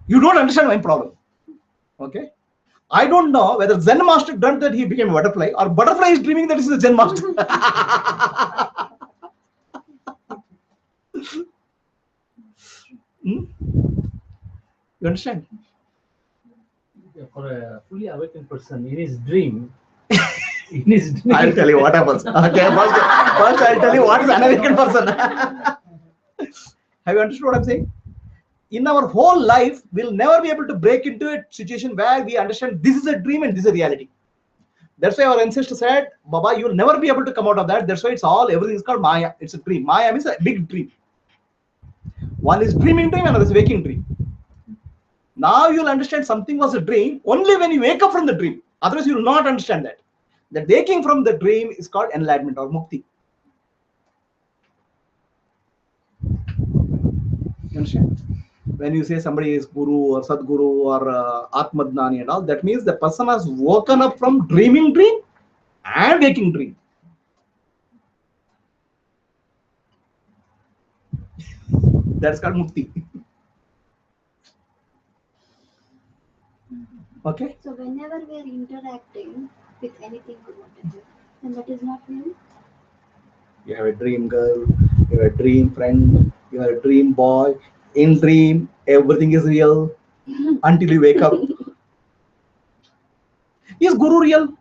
you don't understand my problem. Okay, I don't know whether Zen master dreamt that he became a butterfly, or butterfly is dreaming that this is a Zen master. You understand? For a fully awakened person, in his dream, I'll tell you what happens. Okay, first I'll tell you what is an unawakened person. Have you understood what I'm saying? In our whole life, we'll never be able to break into a situation where we understand this is a dream and this is a reality. That's why our ancestor said, Baba, you'll never be able to come out of that. That's why everything is called Maya. It's a dream. Maya means a big dream. One is dreaming dream, another is waking dream. Now you'll understand something was a dream only when you wake up from the dream. Otherwise, you will not understand that. The waking from the dream is called enlightenment or mukti. You understand? When you say somebody is Guru or Sadguru or Atmadnani and all, that means the person has woken up from dreaming dream and waking dream. That's called mukti. Okay? So whenever we are interacting with anything or whatever, then that is not real. You have a dream girl, you have a dream friend, you have a dream boy. In dream, everything is real until you wake up. Is Guru real?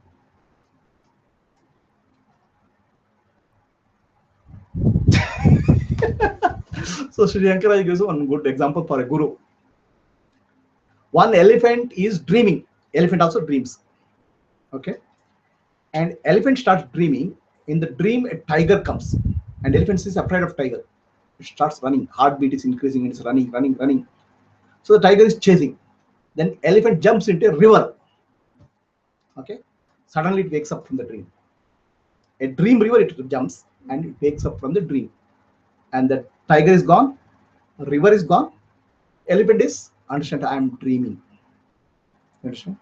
So Sri Shankara gives one good example for a Guru. One elephant is dreaming. Elephant also dreams. Okay? And elephant starts dreaming. In the dream, a tiger comes. And elephant is afraid of tiger. It starts running. Heartbeat is increasing. It's running. So the tiger is chasing. Then elephant jumps into a river. Okay? Suddenly it wakes up from the dream. A dream river, it jumps and it wakes up from the dream. And the tiger is gone. River is gone. Elephant is, understand, I am dreaming. Understand?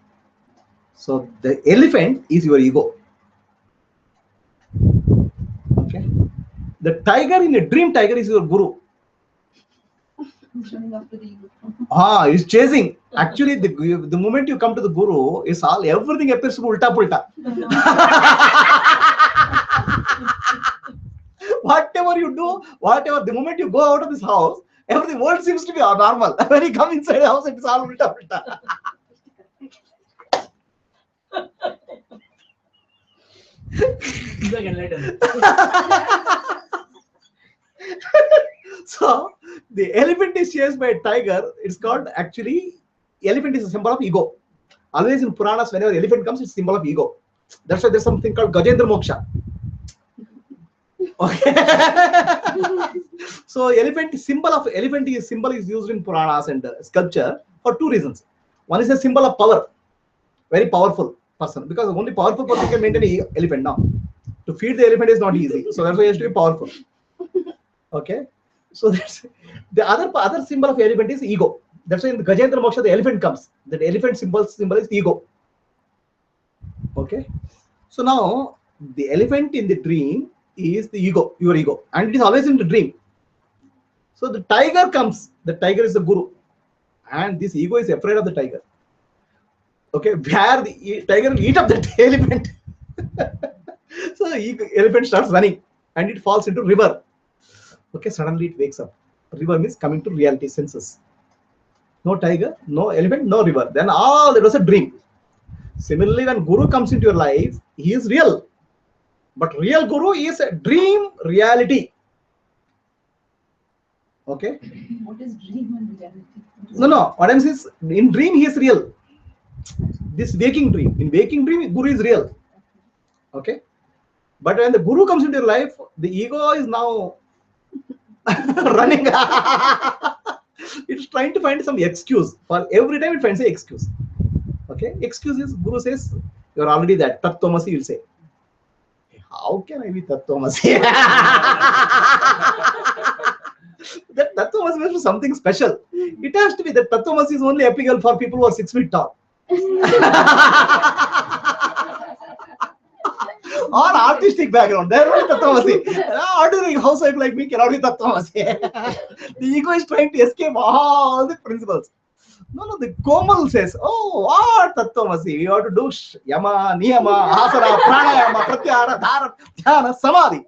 So the elephant is your ego. Okay? The tiger in a dream tiger is your Guru. Showing up to the ego. He's chasing. Actually, the moment you come to the Guru, is all everything appears to be ulta pulta. Whatever you do, the moment you go out of this house, everything world seems to be normal. When you come inside the house, it's all ulta pulta. So the elephant is chased by a tiger. It's called, actually, elephant is a symbol of ego. Always in Puranas, whenever elephant comes, it's a symbol of ego. That's why there's something called Gajendra Moksha. Okay. So elephant is symbol is used in Puranas and sculpture for two reasons. One is a symbol of power, very powerful person, because only powerful person can maintain an elephant now. To feed the elephant is not easy, so that's why he has to be powerful. Okay. So that's the other symbol of elephant is ego. That's why in the Gajendra Moksha the elephant comes. The elephant symbol is ego. Okay. So now the elephant in the dream is the ego, your ego, and it is always in the dream. So the tiger comes. The tiger is the Guru, and this ego is afraid of the tiger. Okay, where the tiger will eat up the elephant. So the elephant starts running, and it falls into river. Okay, suddenly it wakes up. River means coming to reality, senses. No tiger, no elephant, no river. Then all it was a dream. Similarly, when Guru comes into your life, he is real. But real Guru is a dream reality. Okay. What is dream and reality? No. What I'm saying is, in dream he is real. This waking dream. In waking dream, Guru is real. Okay. But when the Guru comes into your life, the ego is now running. It's trying to find some excuse. For every time it finds an excuse. Okay. Excuse is, Guru says, you're already that. Tattvamasi will say. How can I be Tattvamasi? That Tattvamasi must be something special. It has to be that Tattvamasi is only applicable for people who are 6 feet tall. Or artistic background. They're only Tattvamasi. Ordinary housewife like me cannot be Tattvamasi. The ego is trying to escape all the principles. No, the Komal says, oh, what Tattvamasi? You have to do Yama, Niyama, Asana, Pranayama, Pratyahara, Dhara, Dhyana, Samadhi.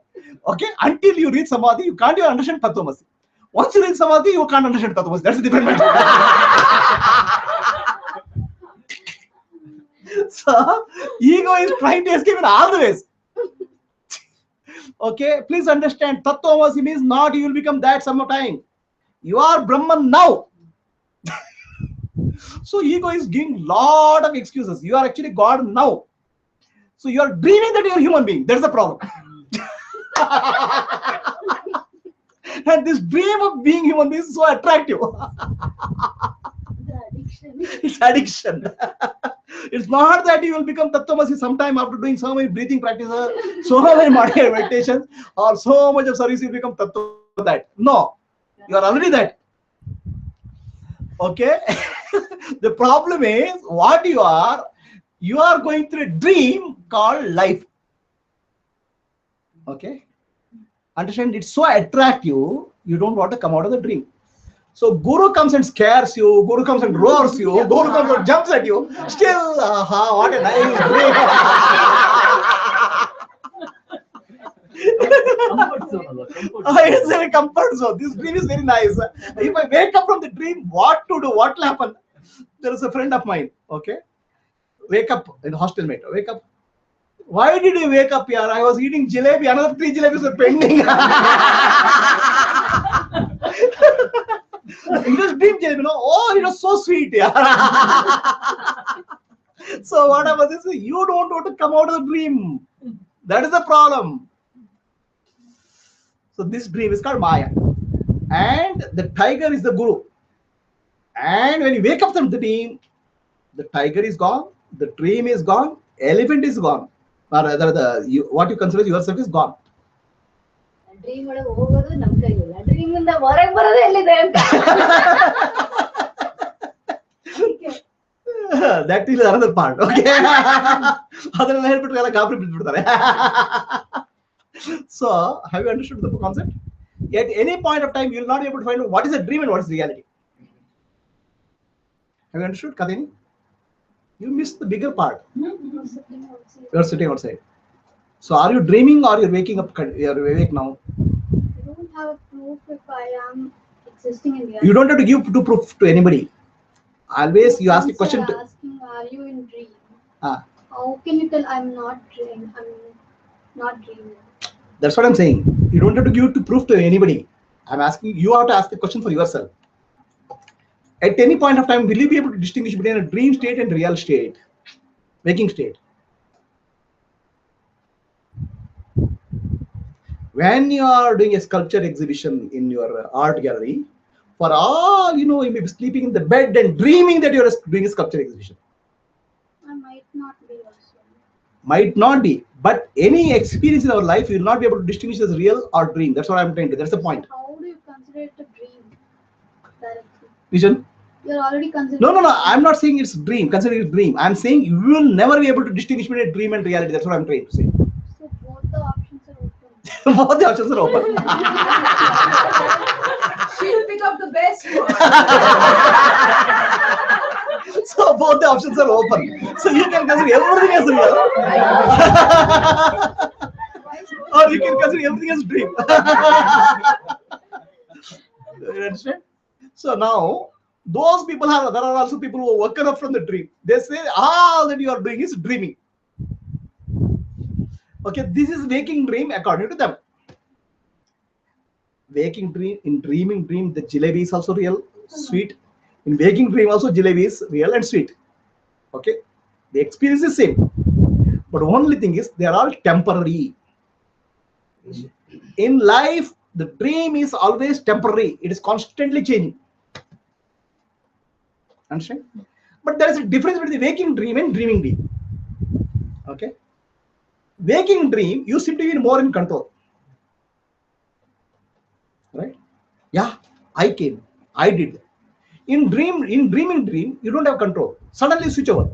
Okay? Until you reach Samadhi, you can't even understand Tattvamasi. Once you reach Samadhi, you can't understand Tattvamasi. That's a different matter. So, ego is trying to escape in all the ways. Okay? Please understand, Tattvamasi means not you will become that some time. You are Brahman now. So ego is giving lot of excuses. You are actually God now. So you are dreaming that you are a human being. That's the problem. And this dream of being human being is so attractive. The addiction. It's addiction. It's not that you will become Tattvamasi sometime after doing so many breathing practices, so many meditations, or so much of service, you become Tattva that. No, you are already that. Okay. The problem is what you are going through a dream called life. Okay. Understand? It's so attractive, you don't want to come out of the dream. So Guru comes and scares you, Guru comes and roars you, Guru comes and jumps at you. Still, what a nice Comfort zone, Allah, comfort dream. It's a comfort zone. This dream is very nice. If I wake up from the dream, what to do? What will happen? There is a friend of mine. Okay. Wake up in hostel mate. Wake up. Why did you wake up here? I was eating jalebi. Another 3 jalebis were pending. He just dream jalebi. No? Oh, it was so sweet. Yeah. So what happens is you don't want to come out of the dream. That is the problem. So this dream is called Maya. And the tiger is the Guru. And when you wake up from the dream, the tiger is gone, the dream is gone, elephant is gone. Or rather, what you consider yourself is gone. Dream ಒಳಗೆ ಹೋಗೋದು ನಮ್ ಕೈಲಿಲ್ಲ. Dream ಇಂದ ಹೊರಗೆ ಬರೋದು ಎಲ್ಲಿದೆ ಅಂತ. That is another part. Okay. ಅದನ್ನೆಲ್ಲ ಹೇಳ್ಬಿಟ್ರೆ ಎಲ್ಲ ಗಾಬರಿ ಬಿಟ್ಬಿಡ್ತಾರೆ. So, have you understood the concept? At any point of time, you will not be able to find out what is a dream and what is reality. Have you understood, Kadini? You missed the bigger part. You are sitting outside. So, are you dreaming or you are waking up? You are awake now. I don't have a proof if I am existing in reality. You don't have to give proof to anybody. Always you ask a question. Asking, are you in dream? Ah. How can you tell I'm not dreaming? I'm not dreaming. That's what I'm saying. You don't have to give proof to anybody. I'm asking you have to ask the question for yourself. At any point of time, will you be able to distinguish between a dream state and real state, waking state? When you are doing a sculpture exhibition in your art gallery, for all you know, you may be sleeping in the bed and dreaming that you are doing a sculpture exhibition. I might not be also. Might not be, but any experience in our life, you will not be able to distinguish as real or dream. That's what I'm trying to. That's the point. How do you consider it a dream? Directly. Vision. You're already considering. No. I'm not saying it's dream. Consider it dream. I'm saying you will never be able to distinguish between a dream and reality. That's what I'm trying to say. So both the options are open. Both the options are open. She'll pick up the best one. So both the options are open. So you can consider everything as real, or you can consider everything as dream. You understand? So now those people there are also people who are woken up from the dream. They say all that you are doing is dreaming. Okay, this is waking dream according to them. waking dream, in dreaming dream, the jalebi is also real, sweet. In waking dream also jalebi is real and sweet. Okay, the experience is same, but only thing is they are all temporary. In life, the dream is always temporary. It is constantly changing. Understand? But there is a difference between the waking dream and dreaming dream. Okay, waking dream, you seem to be more in control, right? Yeah, I came, I did. In dreaming dream, you don't have control. Suddenly switch over.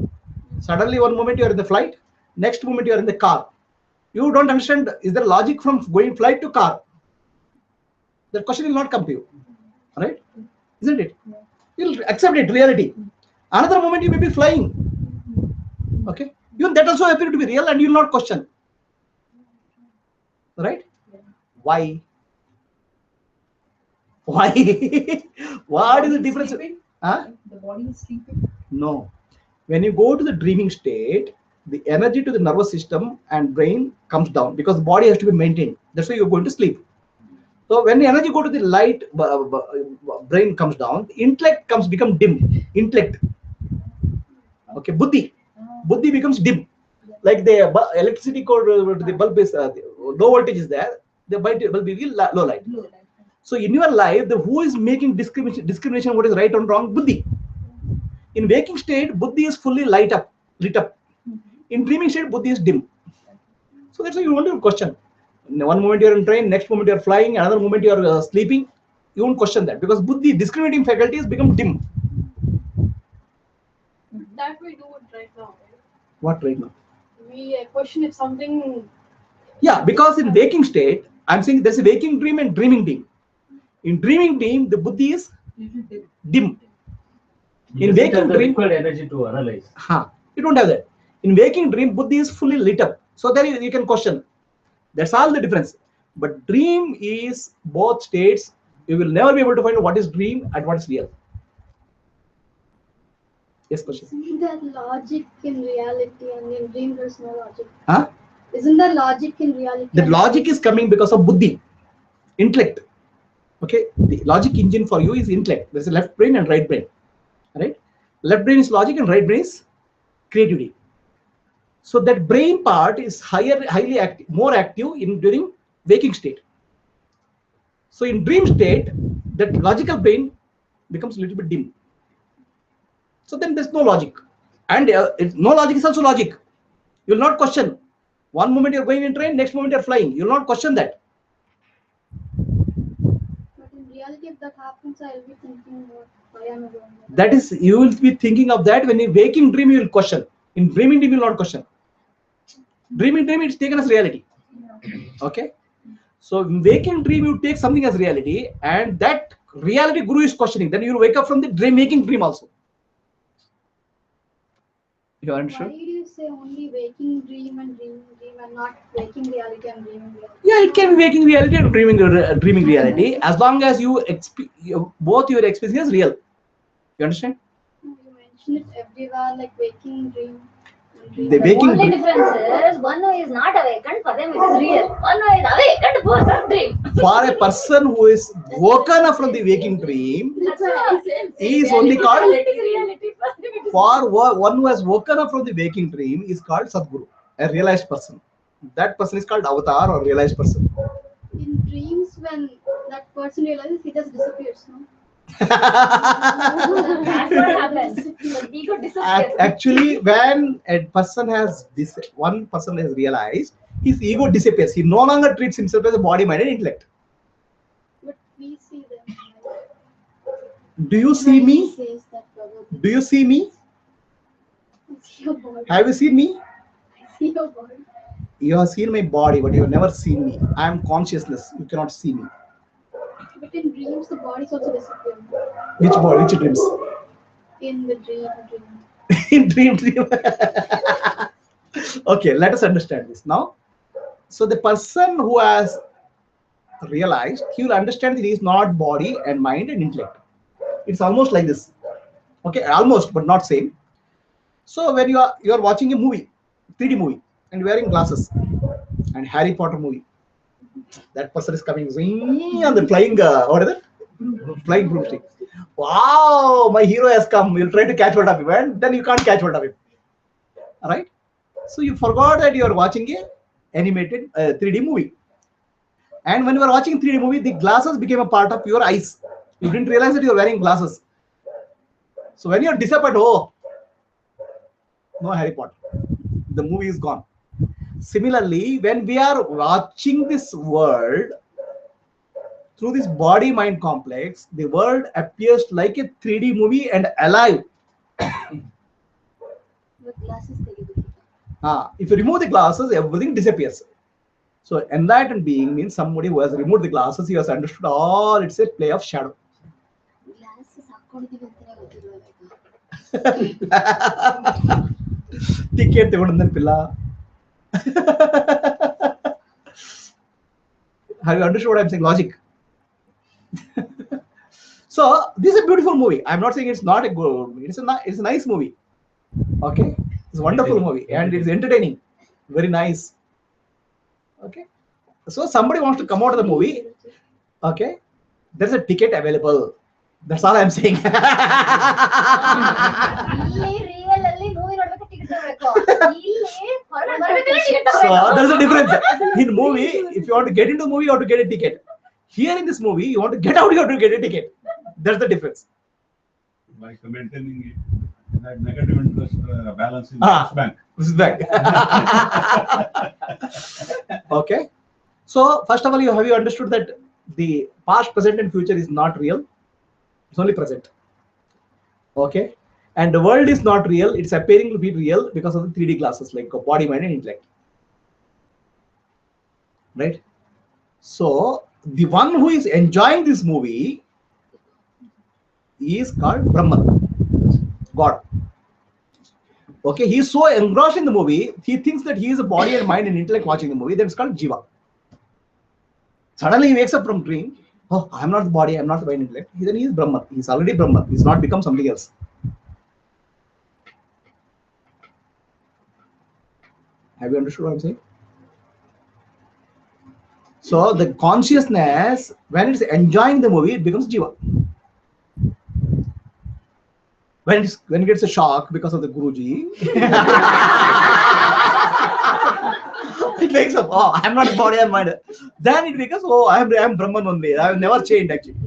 Suddenly one moment you are in the flight, next moment you are in the car. You don't understand, is there logic from going flight to car? That question will not come to you, right? Isn't it? You'll accept it, reality. Another moment you may be flying. Okay, even that also appear to be real, and you will not question, right? Why? Why? What is the difference? Sleeping? Huh? The body is sleeping. No. When you go to the dreaming state, the energy to the nervous system and brain comes down because the body has to be maintained. That's why you're going to sleep. So when the energy go to the light, brain comes down, the intellect become dim. Intellect. Okay, buddhi. Buddhi becomes dim. Like the electricity cord, the bulb is low voltage is there. The bulb will be low light. So in your life, who is making discrimination what is right and wrong? Buddhi. In waking state, buddhi is fully lit up. In dreaming state, buddhi is dim. So that's why you want to question. One moment you are in train, next moment you are flying, another moment you are sleeping. You won't question that because buddhi, discriminating faculties become dim. That we do it right now. Right? What right now? We question if something. Yeah, because in waking state, I'm saying there's a waking dream and dreaming dream. In dreaming dream, the buddhi is dim. You In doesn't have waking the dream, required energy to analyze. you don't have that. In waking dream, buddhi is fully lit up. So there you can question. That's all the difference. But dream is both states. You will never be able to find what is dream and what is real. Yes, question. Isn't there logic in reality and in dream there's no logic? Huh? Isn't there logic in reality? The and logic is coming because of buddhi, intellect. Okay, the logic engine for you is intellect. There's a left brain and right brain. Right? Left brain is logic and right brain is creativity. So that brain part is highly active, more active during waking state. So in dream state, that logical brain becomes a little bit dim. So then there's no logic, and no logic is also logic. You will not question. One moment you're going in train, next moment you're flying. You will not question that. But in reality, if that happens, I'll be thinking, why am I doing that? That is, you will be thinking of that when you waking dream. You will question. In dreaming dream, you will not question. Dreaming dream, it's taken as reality. Okay. So in waking dream, you take something as reality, and that reality guru is questioning. Then you will wake up from the waking dream also. You Why understand? did you say only waking dream and not waking reality and dreaming reality? Yeah, it can be waking reality and dreaming reality, as long as you both your experience is real. You understand? You mention it everywhere, like waking dream. The The waking only dream, difference is one who is not awakened, for them it is real. One who is awakened, for them dream. for a person who is woken up from the waking dream, That's what I'm saying. he is only called, Reality, for them it is for one who has woken up from the waking dream is called Sadguru, a realized person. That person is called avatar or realized person. in dreams, when that person realizes, he just disappears, no? That's what happens. The ego disappears. Actually, when a person has one person has realized, his ego disappears. He no longer treats himself as a body, mind, and intellect. But we see them. Do you see me? Says that Bhagavad Do you see me? Gita. I see your body. Have you seen me? I see your body. You have seen my body, but you have never seen me. I am consciousness. You cannot see me. But in dreams, the bodies also disappear. Which body? Which dreams? In the dream. In dream. Okay, let us understand this now. So the person who has realized, he will understand that he is not body and mind and intellect. It's almost like this. Okay, almost, but not same. So when you are watching a movie, 3D movie, and wearing glasses, and Harry Potter movie, That person is coming zing, and the flying, what is it? Flying broomstick. Wow, my hero has come. You'll try to catch hold of him, and then you can't catch hold of him. All right. So you forgot that you are watching a animated 3D movie. And when you were watching 3D movie, the glasses became a part of your eyes. You didn't realize that you are wearing glasses. So when you're disappointed, oh, no Harry Potter, the movie is gone. Similarly, when we are watching this world through this body-mind complex, the world appears like a 3D movie and alive. With glasses, If you remove the glasses, everything disappears. So enlightened being means somebody who has removed the glasses, he has understood all. It's a play of shadow. glasses ಹಾಕೊಂಡಿದೀವಿ ಅಂತಾನೆ ಗೊತ್ತಿಲ್ವಲ್ಲ ಈಗ. Ticket ತಗೊಂಡಂತ ಪಿಲ್ಲ. Have you understood what I'm saying? Logic. So this is a beautiful movie. I'm not saying it's not a good movie. It's a nice movie. Okay, it's a wonderful movie and it's entertaining. Very nice. Okay, so somebody wants to come out of the movie. Okay, there's a ticket available. That's all I'm saying. ಇಲ್ಲಿ real ಅಲ್ಲಿ movie ನೋಡ್ಬೇಕು ticket ತಗೋಬೇಕು. ಇಲ್ಲಿ ಹೊರಗೆ ಬರಬೇಕು ticket So ತಗೋಬೇಕು. there's a difference. In movie, if you want to get into the movie, you have to get a ticket. Here in this movie, you want to get out, you have to get a ticket. That's the difference. Like maintaining that negative interest balance in Ah. Swiss bank. This is back. Okay. So first of all, have you understood that the past, present, and future is not real? It's only present. Okay. And the world is not real. It's appearing to be real because of the 3D glasses, like body, mind, and intellect. Right. So the one who is enjoying this movie is called Brahman, God. Okay, he is so engrossed in the movie, he thinks that he is a body and mind and intellect watching the movie. Then it's called Jiva. Suddenly he wakes up from dream. Oh, I'm not the body, I'm not the mind and intellect. Then he is Brahman. He's already Brahman. He's not become something else. Have you understood what I'm saying? So the consciousness, when it's enjoying the movie, it becomes Jiva. When it gets a shock because of the Guruji, it wakes up. Oh, I'm not body, I'm mind. Then it becomes, oh, I'm Brahman only. I've never changed actually.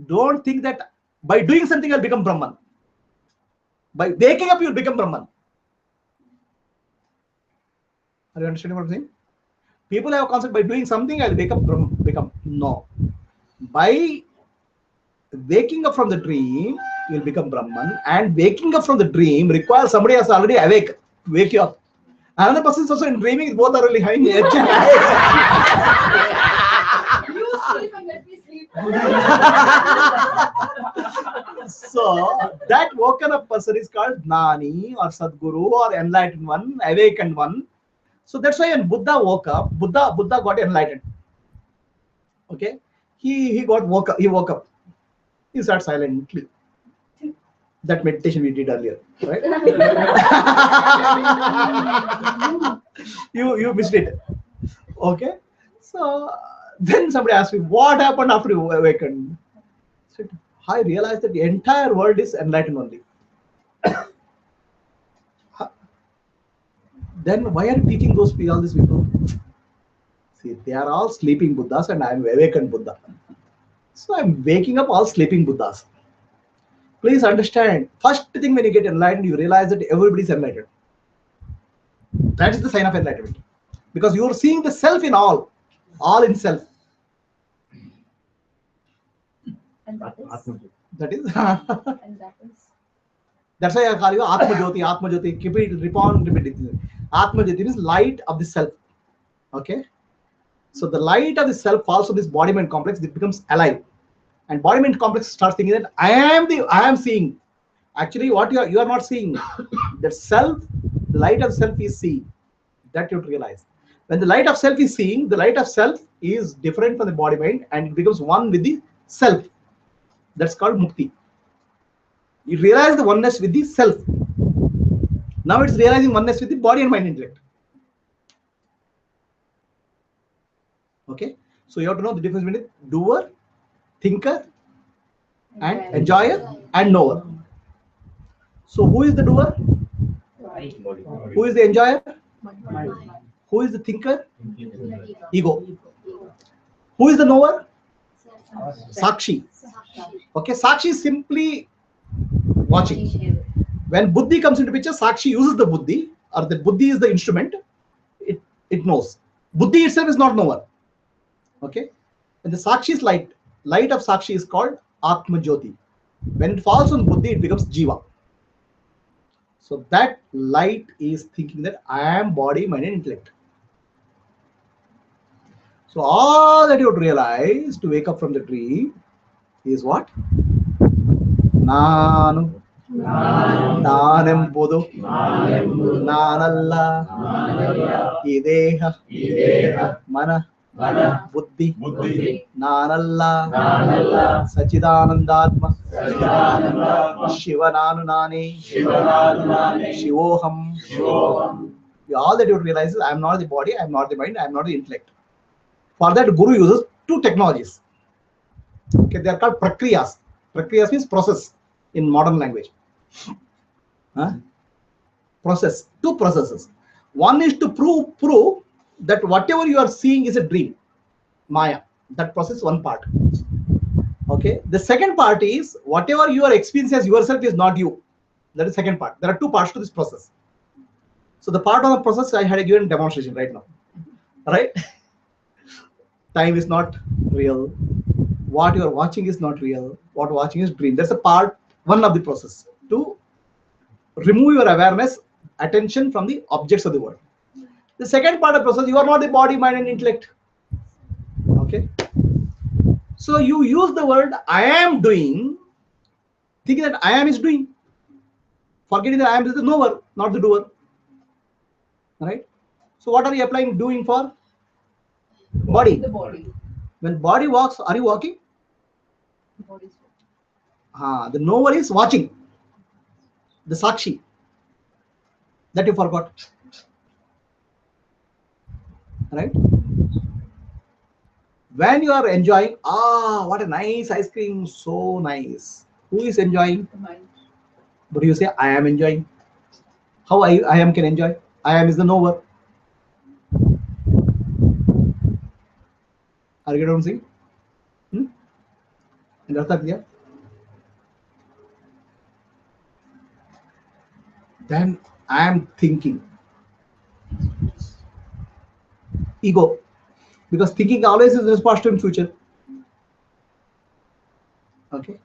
Don't think that by doing something I'll become Brahman. By waking up, you'll become Brahman. Are you understanding what I'm saying? People have a concept by doing something I'll become. No. By waking up from the dream, you'll become Brahman, and waking up from the dream requires somebody else already awake to wake you up. Another person is also in dreaming, both are really having edge. You sleep and let me sleep. So that woken up person is called Gnani or Sadguru or enlightened one, awakened one. So that's why when Buddha woke up, Buddha got enlightened. Okay, he woke up. He sat silently. That meditation we did earlier, right? you missed it. Okay. So then somebody asked me, what happened after you awakened? I said, I realized that the entire world is enlightened only. Then why are you teaching all these people? See, they are all sleeping Buddhas and I am awakened Buddha. So I'm waking up all sleeping Buddhas. Please understand, first thing when you get enlightened, you realize that everybody is enlightened. That is the sign of enlightenment. Because you are seeing the self in all in self. And that is. That is. And that is. That's why I call you Atma Jyoti. Atma Jyoti. Keep it, repeat it. Atma Jyoti is light of the self. Okay. So the light of the self falls on this body mind complex. It becomes alive, and body mind complex starts thinking that I am seeing. Actually, what you are not seeing. The self, the light of self is seeing. That you realize. When the light of self is seeing, the light of self is different from the body mind, and it becomes one with the self. That's called mukti. You realize the oneness with the self. Now it's realizing oneness with the body and mind intellect. Okay, so you have to know the difference between doer, thinker, and enjoyer and knower. So who is the doer? Body. Who is the enjoyer? Mind. Who is the thinker? Intelligence. Ego. Who is the knower? Our Sakshi. Okay, Sakshi is simply watching. When Buddhi comes into picture, Sakshi uses the Buddhi, or the Buddhi is the instrument. It knows. Buddhi itself is not knower. Okay, and the Sakshi's light of Sakshi is called Atma Jyoti. When it falls on Buddhi, it becomes Jiva. So that light is thinking that I am body, mind, and intellect. So all that you have to realize to wake up from the dream is what? Nanu. Nanembudu. Nanalla. Ideha. Mana. Buddhi. Nanalla. Sachidanandatma. Shivananu Nane. Shivoham. All that you have to realize is I am not the body, I am not the mind, I am not the intellect. For that, Guru uses two technologies. Okay, they are called prakriyas. Prakriyas means process in modern language. Process, two processes. One is to prove that whatever you are seeing is a dream, Maya. That process, one part. Okay. The second part is whatever you are experiencing as yourself is not you. That is the second part. There are two parts to this process. So the part of the process I had a given demonstration right now. Right? Time is not real. What you are watching is not real. What watching is dream. That's a part one of the process to remove your awareness, attention from the objects of the world. The second part of the process, you are not the body, mind, and intellect. Okay. So you use the word I am doing, thinking that I am is doing, forgetting that I am is the knower, not the doer. Right? So what are you applying doing for? Body. The body. When body walks, are you walking? The body is The knower is watching. The Sakshi. That you forgot. Right? When you are enjoying, what a nice ice cream, so nice. Who is enjoying? the mind. But you say, I am enjoying. How I am can enjoy? I am is the knower. Are you getting what I'm saying? Then I am thinking. Ego. Because thinking always is response to in future. Okay.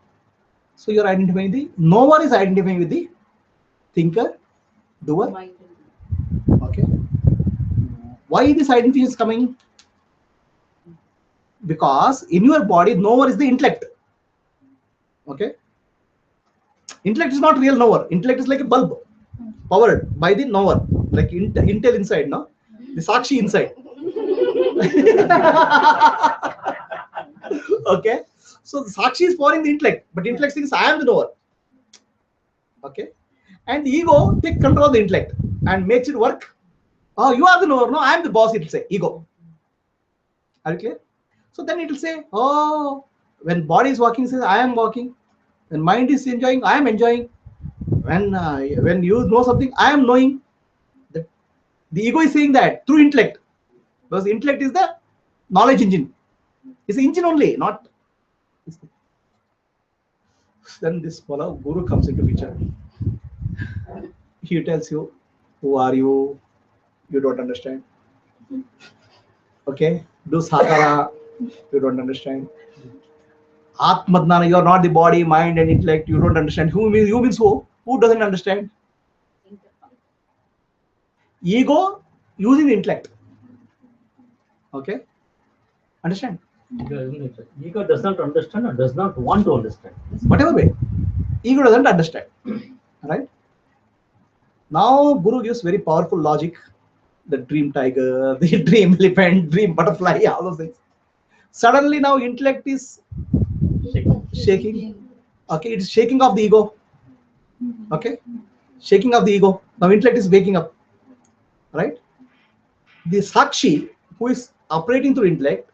So you're identifying the knower is identifying with the thinker, doer. Mind. Okay. Why this identity is coming? Because in your body, knower is the intellect. Okay. Intellect is not real knower. Intellect is like a bulb powered by the knower, like Intel inside, no? The Sakshi inside. Okay. So the Sakshi is powering the intellect, but intellect thinks I am the knower. Okay. And the ego takes control of the intellect and makes it work. Oh, you are the knower. No, I am the boss, it will say. Ego. Are you clear? So then it will say, oh, when body is walking, it says, I am walking. When mind is enjoying, I am enjoying. When you know something, I am knowing. The ego is saying that through intellect. Because intellect is the knowledge engine. It's the engine only, not. Then this fellow, Guru comes into picture. He tells you, who are you? You don't understand. Okay, do sadhana, you don't understand. Atmadnana, you are not the body, mind, and intellect. You don't understand. Who means who? Who doesn't understand? Ego using the intellect. Okay, understand? Ego does not understand or does not want to understand. Whatever way, ego doesn't understand. Right? Now, Guru gives very powerful logic. The dream tiger, the dream elephant, dream butterfly, all those things. Suddenly now intellect is shaking. Okay, it's shaking of the ego. Okay, shaking of the ego. Now intellect is waking up. Right? The Sakshi, who is operating through intellect,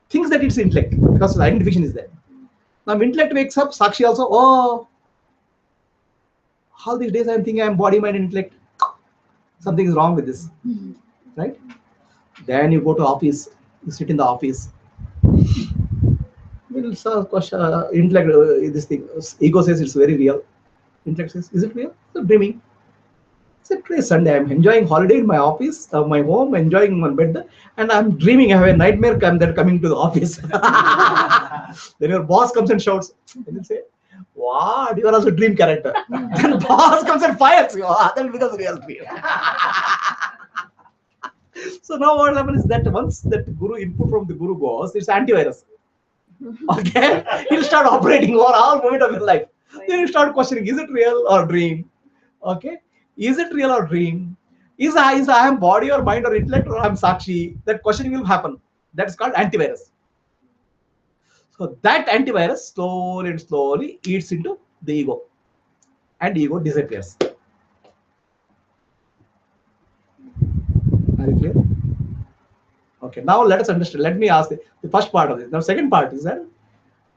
thinks that it's intellect because the identification is there. Now intellect wakes up, Sakshi also, oh, all these days I'm thinking I'm body, mind, intellect. Something is wrong with this, right? Then you go to office, you sit in the office. Intellect, this thing, ego says it's very real. Intellect says, is it real? So dreaming. Today is Sunday, I'm enjoying holiday in my office, my home, enjoying my bed, and I'm dreaming. I have a nightmare coming to the office. Then your boss comes and shouts, and you say, "What? You are also a dream character." Then boss comes and fires you. Then it becomes real dream. So now what happens is that once that guru input from the guru goes, it's antivirus. Okay, he'll start operating over all moment of your life. Then you start questioning: is it real or dream? Okay. Is it real or dream? Is I am body or mind or intellect or I am Sakshi? That questioning will happen. That's called antivirus. So that antivirus slowly and slowly eats into the ego, and ego disappears. Are you clear? Okay. Now let us understand. Let me ask the first part of this. Now, second part is that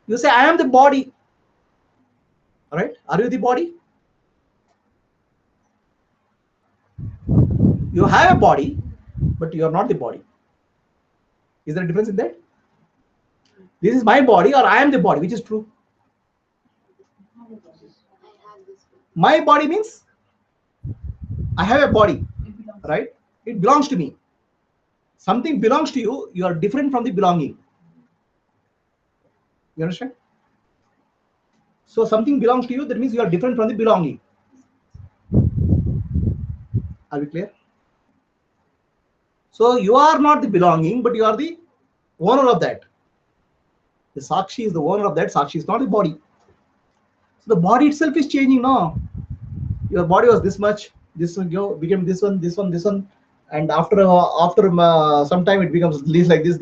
you say I am the body. All right? Are you the body? You have a body, but you are not the body. Is there a difference in that? This is my body or I am the body, which is true. My body means I have a body, right? It belongs to me. Something belongs to you, you are different from the belonging. You understand? So something belongs to you, that means you are different from the belonging. Are we clear? So you are not the belonging, but you are the owner of that. The Sakshi is the owner of that. Sakshi is not the body. So the body itself is changing now. Your body was this much, this one became this one, this one, this one, and after some time it becomes least like this,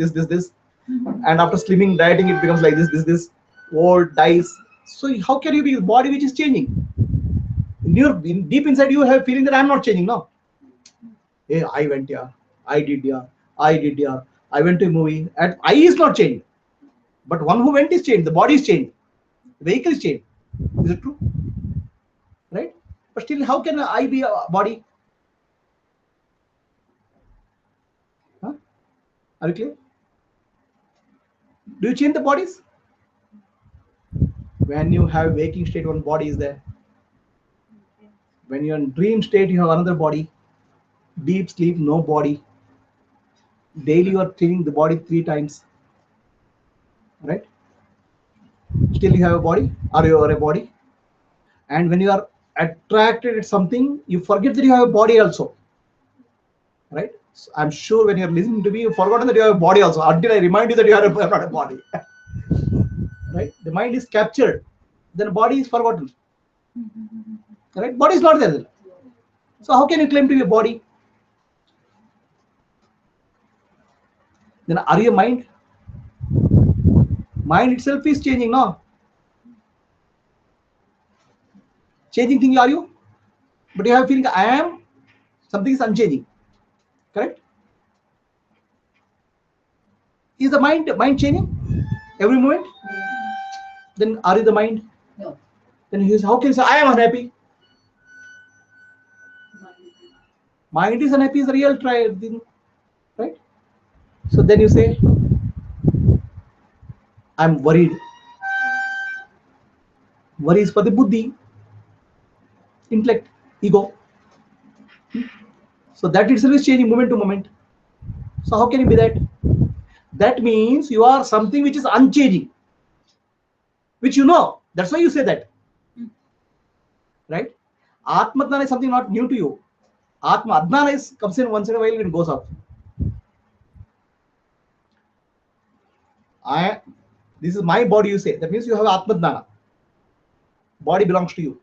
and after slimming, dieting, it becomes like this, old, dies. So how can you be a body which is changing? Deep inside you have feeling that I'm not changing now. Hey, I went here, I did here, I went to a movie, and I is not changing. But one who went is changed, the body is changed, the vehicle is changed. Is it true? Right? But still, how can I be a body? Huh? Are you clear? Do you change the bodies? When you have waking state, one body is there. When you're in dream state, you have another body. Deep sleep, no body. Daily you are cleaning the body 3 times. Right? Still you have a body, or you are a body. And when you are attracted at something, you forget that you have a body also. Right? So I'm sure when you're listening to me, you've forgotten that you have a body also, until I remind you that you are not a body. Right? The mind is captured, then body is forgotten. Right? Body is not there. So how can you claim to be a body? Then are you a mind? Mind itself is changing now. Changing thing are you? But you have a feeling I am, something is unchanging. Correct? Is the mind changing every moment? Then are you the mind? No. Then how can you say I am unhappy? Mind is unhappy is the real thing, right? So then you say, I'm worried. Worry is for the buddhi, intellect, ego. So that itself is changing moment to moment. So how can you be that? That means you are something which is unchanging, which you know. That's why you say that. Right? Atma-jnana is something not new to you. Adnana comes in once in a while and goes off. This is my body, you say. That means you have Atma-jnana. Body belongs to you.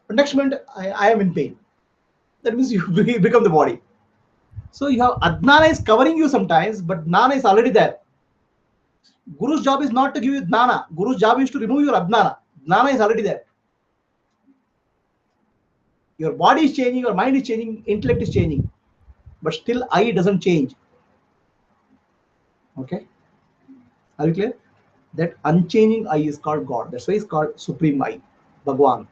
But next moment, I am in pain. That means you become the body. So you have Adnana is covering you sometimes, but Jnana is already there. Guru's job is not to give you Jnana. Guru's job is to remove your Adnana. Jnana is already there. Your body is changing, your mind is changing, intellect is changing. But still I doesn't change. Okay, are you clear? That unchanging I is called God. That's why it's called Supreme I, Bhagwan,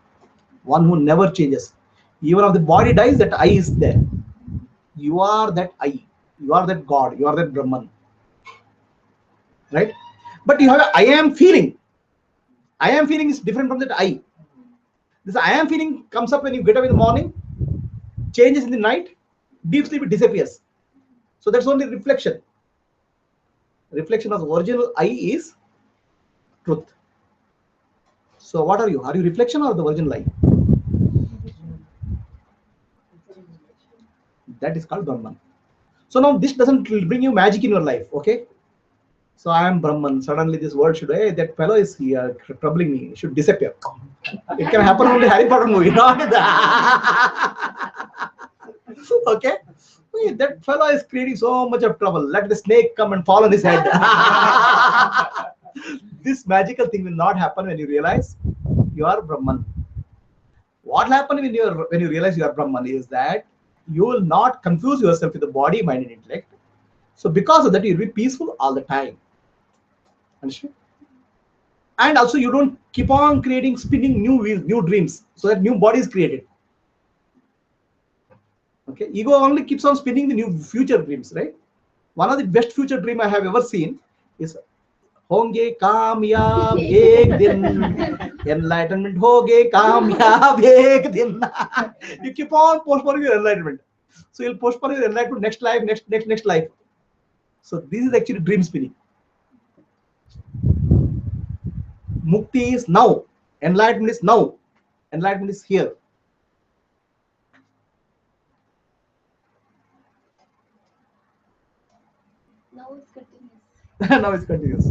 one who never changes. Even if the body dies, that I is there. You are that I. You are that God. You are that Brahman. Right? But you have a I am feeling. I am feeling is different from that I. This I am feeling comes up when you get up in the morning, changes in the night, deep sleep, it disappears. So that's only reflection. Reflection of the original I is truth. So what are you? Are you reflection or the original I? That is called Brahman. So now this doesn't bring you magic in your life, okay? So I am Brahman. Suddenly this world should, hey, that fellow is here troubling me. It should disappear. It can happen only Harry Potter movie, not that. Okay? Hey, that fellow is creating so much of trouble. Let the snake come and fall on his head. This magical thing will not happen when you realize you are Brahman. What happens when you realize you are Brahman is that you will not confuse yourself with the body, mind, and intellect. So because of that, you'll be peaceful all the time. Understand? And also you don't keep on creating, spinning new wheels, new dreams, so that new body is created. Okay, ego only keeps on spinning the new future dreams, right? One of the best future dream I have ever seen is होंगे कामयाब एक दिन, enlightenment होगे कामयाब एक दिन. You keep on postponing your enlightenment, so you'll postpone your enlightenment next life, next life. So this is actually dream spinning. Mukti is now, enlightenment is now, enlightenment is here. Now it's continuous. Now it's continuous.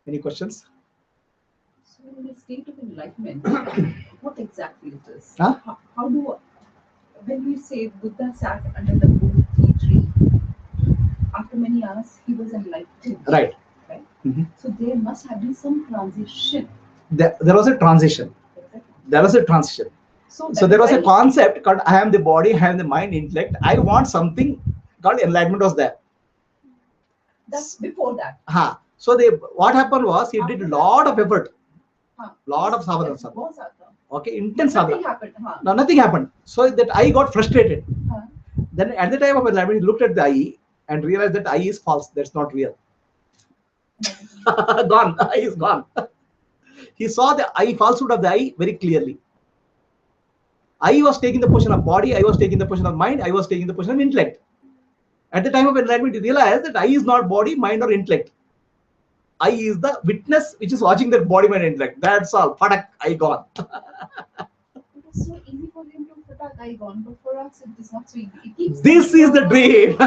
Any questions? So in the state of enlightenment, what exactly is this? Huh? How do, when we say Buddha sat under the Bodhi tree, after many hours he was enlightened. Right. Right? Mhm. So there must have been some transition. There was a transition. There was a transition. So So there was a concept called I am the body, I am the mind, intellect. I want something called enlightenment was there. that's before that. So what happened was he did a lot of effort, lot of sadhana. Was that? Okay, intense Nothing sadhana. happened. No, nothing happened. So that I got frustrated. Huh. Then at the time of enlightenment, he looked at the I and realized that I is false. That's not real. Gone. I is gone. He saw the I falsehood of the I very clearly. I was taking the position of body. I was taking the position of mind. I was taking the position of intellect. At the time of enlightenment, he realized that I is not body, mind, or intellect. I is the witness which is watching that body, mind, and intellect. That's all. Padak, I gone. It was so easy for him to put that guy on, but for us it is not so easy. It keeps This is the dream.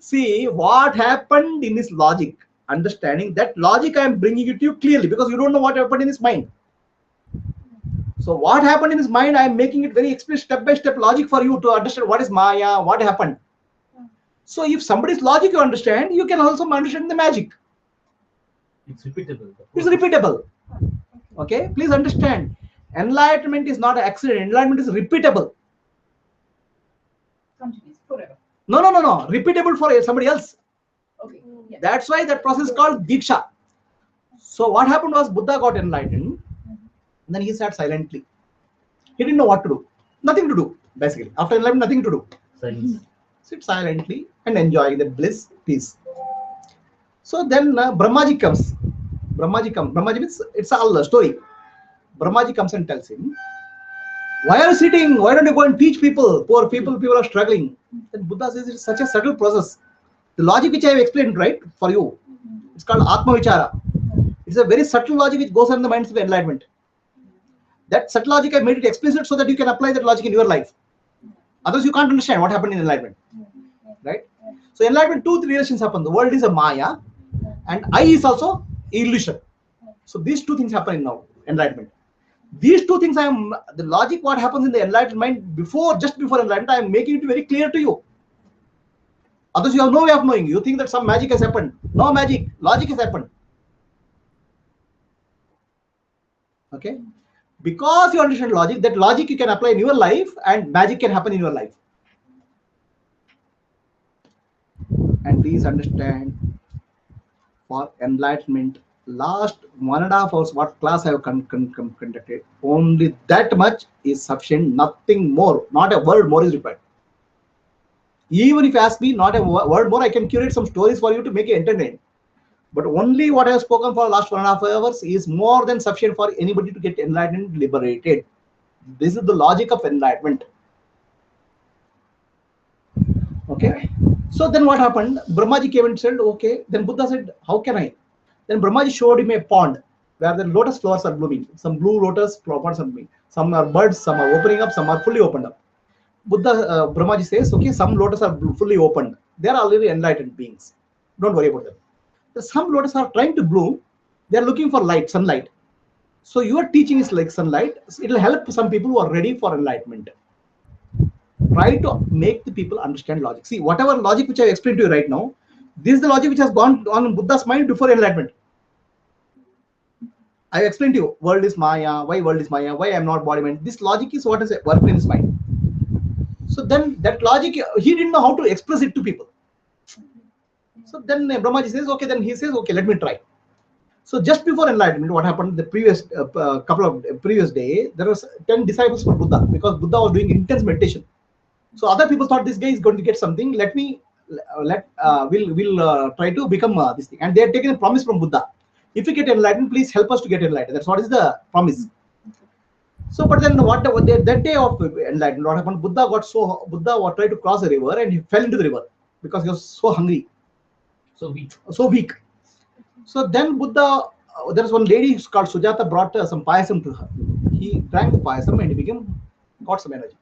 See what happened in his logic. Understanding that logic, I am bringing it to you clearly because you don't know what happened in his mind. So what happened in his mind, I am making it very explicit, step-by-step logic for you to understand what is Maya, what happened. So if somebody's logic you understand, you can also understand the magic. It's repeatable. It's repeatable. Okay, please understand. Enlightenment is not an accident. Enlightenment is repeatable. continues forever. No. Repeatable for somebody else. Okay. Yeah. That's why that process is called Diksha. So what happened was Buddha got enlightened. And then he sat silently. He didn't know what to do. Nothing to do, basically. After enlightenment, nothing to do. Silence. Sit silently and enjoy the bliss, peace. So then Brahmaji comes. Brahmaji means it's all a story. Brahmaji comes and tells him, why are you sitting? Why don't you go and teach people? Poor people are struggling. Then Buddha says it's such a subtle process. The logic which I have explained, right, for you, it's called Atma Vichara. It's a very subtle logic which goes on the minds of enlightenment. That subtle logic I made it explicit so that you can apply that logic in your life. Otherwise, you can't understand what happened in enlightenment. Right? So enlightenment, two relations happen. The world is a Maya and I is also illusion. So these two things happen in now enlightenment. These two things the logic what happens in the enlightened mind just before enlightenment, I am making it very clear to you. Otherwise, you have no way of knowing. You think that some magic has happened. No magic. Logic has happened. Okay. Because you understand logic, that logic you can apply in your life and magic can happen in your life. And please understand, for enlightenment, last 1.5 hours what class I have conducted, only that much is sufficient, nothing more, not a word more is required. Even if you ask me, not a word more, I can curate some stories for you to make you entertain. But only what I have spoken for the last 1.5 hours is more than sufficient for anybody to get enlightened, liberated. This is the logic of enlightenment. Okay. So then what happened? Brahmaji came and said, okay. Then Buddha said, how can I? Then Brahmaji showed him a pond where the lotus flowers are blooming. Some blue lotus flowers are blooming. Some are buds, some are opening up, some are fully opened up. Brahmaji says, okay, some lotus are fully opened. They are already enlightened beings. Don't worry about them. Some lotus are trying to bloom. They are looking for light, sunlight. So your teaching is like sunlight. It will help some people who are ready for enlightenment. Try to make the people understand logic. See, whatever logic which I explained to you right now, this is the logic which has gone on in Buddha's mind before enlightenment. I explained to you, world is Maya, why world is Maya, why I am not body mind. This logic is what is working in his mind. So then that logic, he didn't know how to express it to people. So then Brahmaji says, okay, then he says, okay, let me try. So just before enlightenment, what happened the previous couple of previous day, there was 10 disciples for Buddha, because Buddha was doing intense meditation. So other people thought this guy is going to get something. We'll try to become this thing. And they had taken a promise from Buddha. If we get enlightened, please help us to get enlightened. That's what is the promise. So, but then that day of enlightenment, what happened? Buddha tried to cross a river and he fell into the river because he was so hungry. So weak. So weak. So then Buddha, there was one lady called Sujata, brought some payasam to her. He drank the payasam and he got some energy.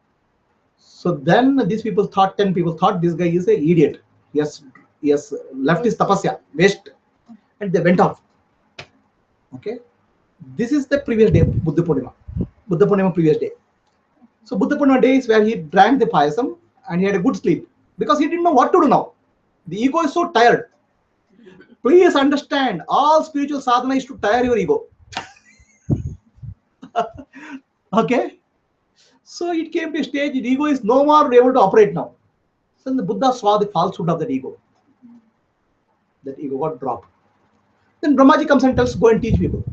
So then these people thought, 10 people thought this guy is an idiot. He has left his tapasya, waste, and they went off. Okay. This is the previous day, Buddha Purnima previous day. So Buddha Purnima day is where he drank the payasam and he had a good sleep because he didn't know what to do now. The ego is so tired. Please understand, all spiritual sadhana is to tire your ego. Okay. So it came to a stage, the ego is no more able to operate now. So the Buddha saw the falsehood of that ego. That ego got dropped. Then Brahmaji comes and tells, go and teach people.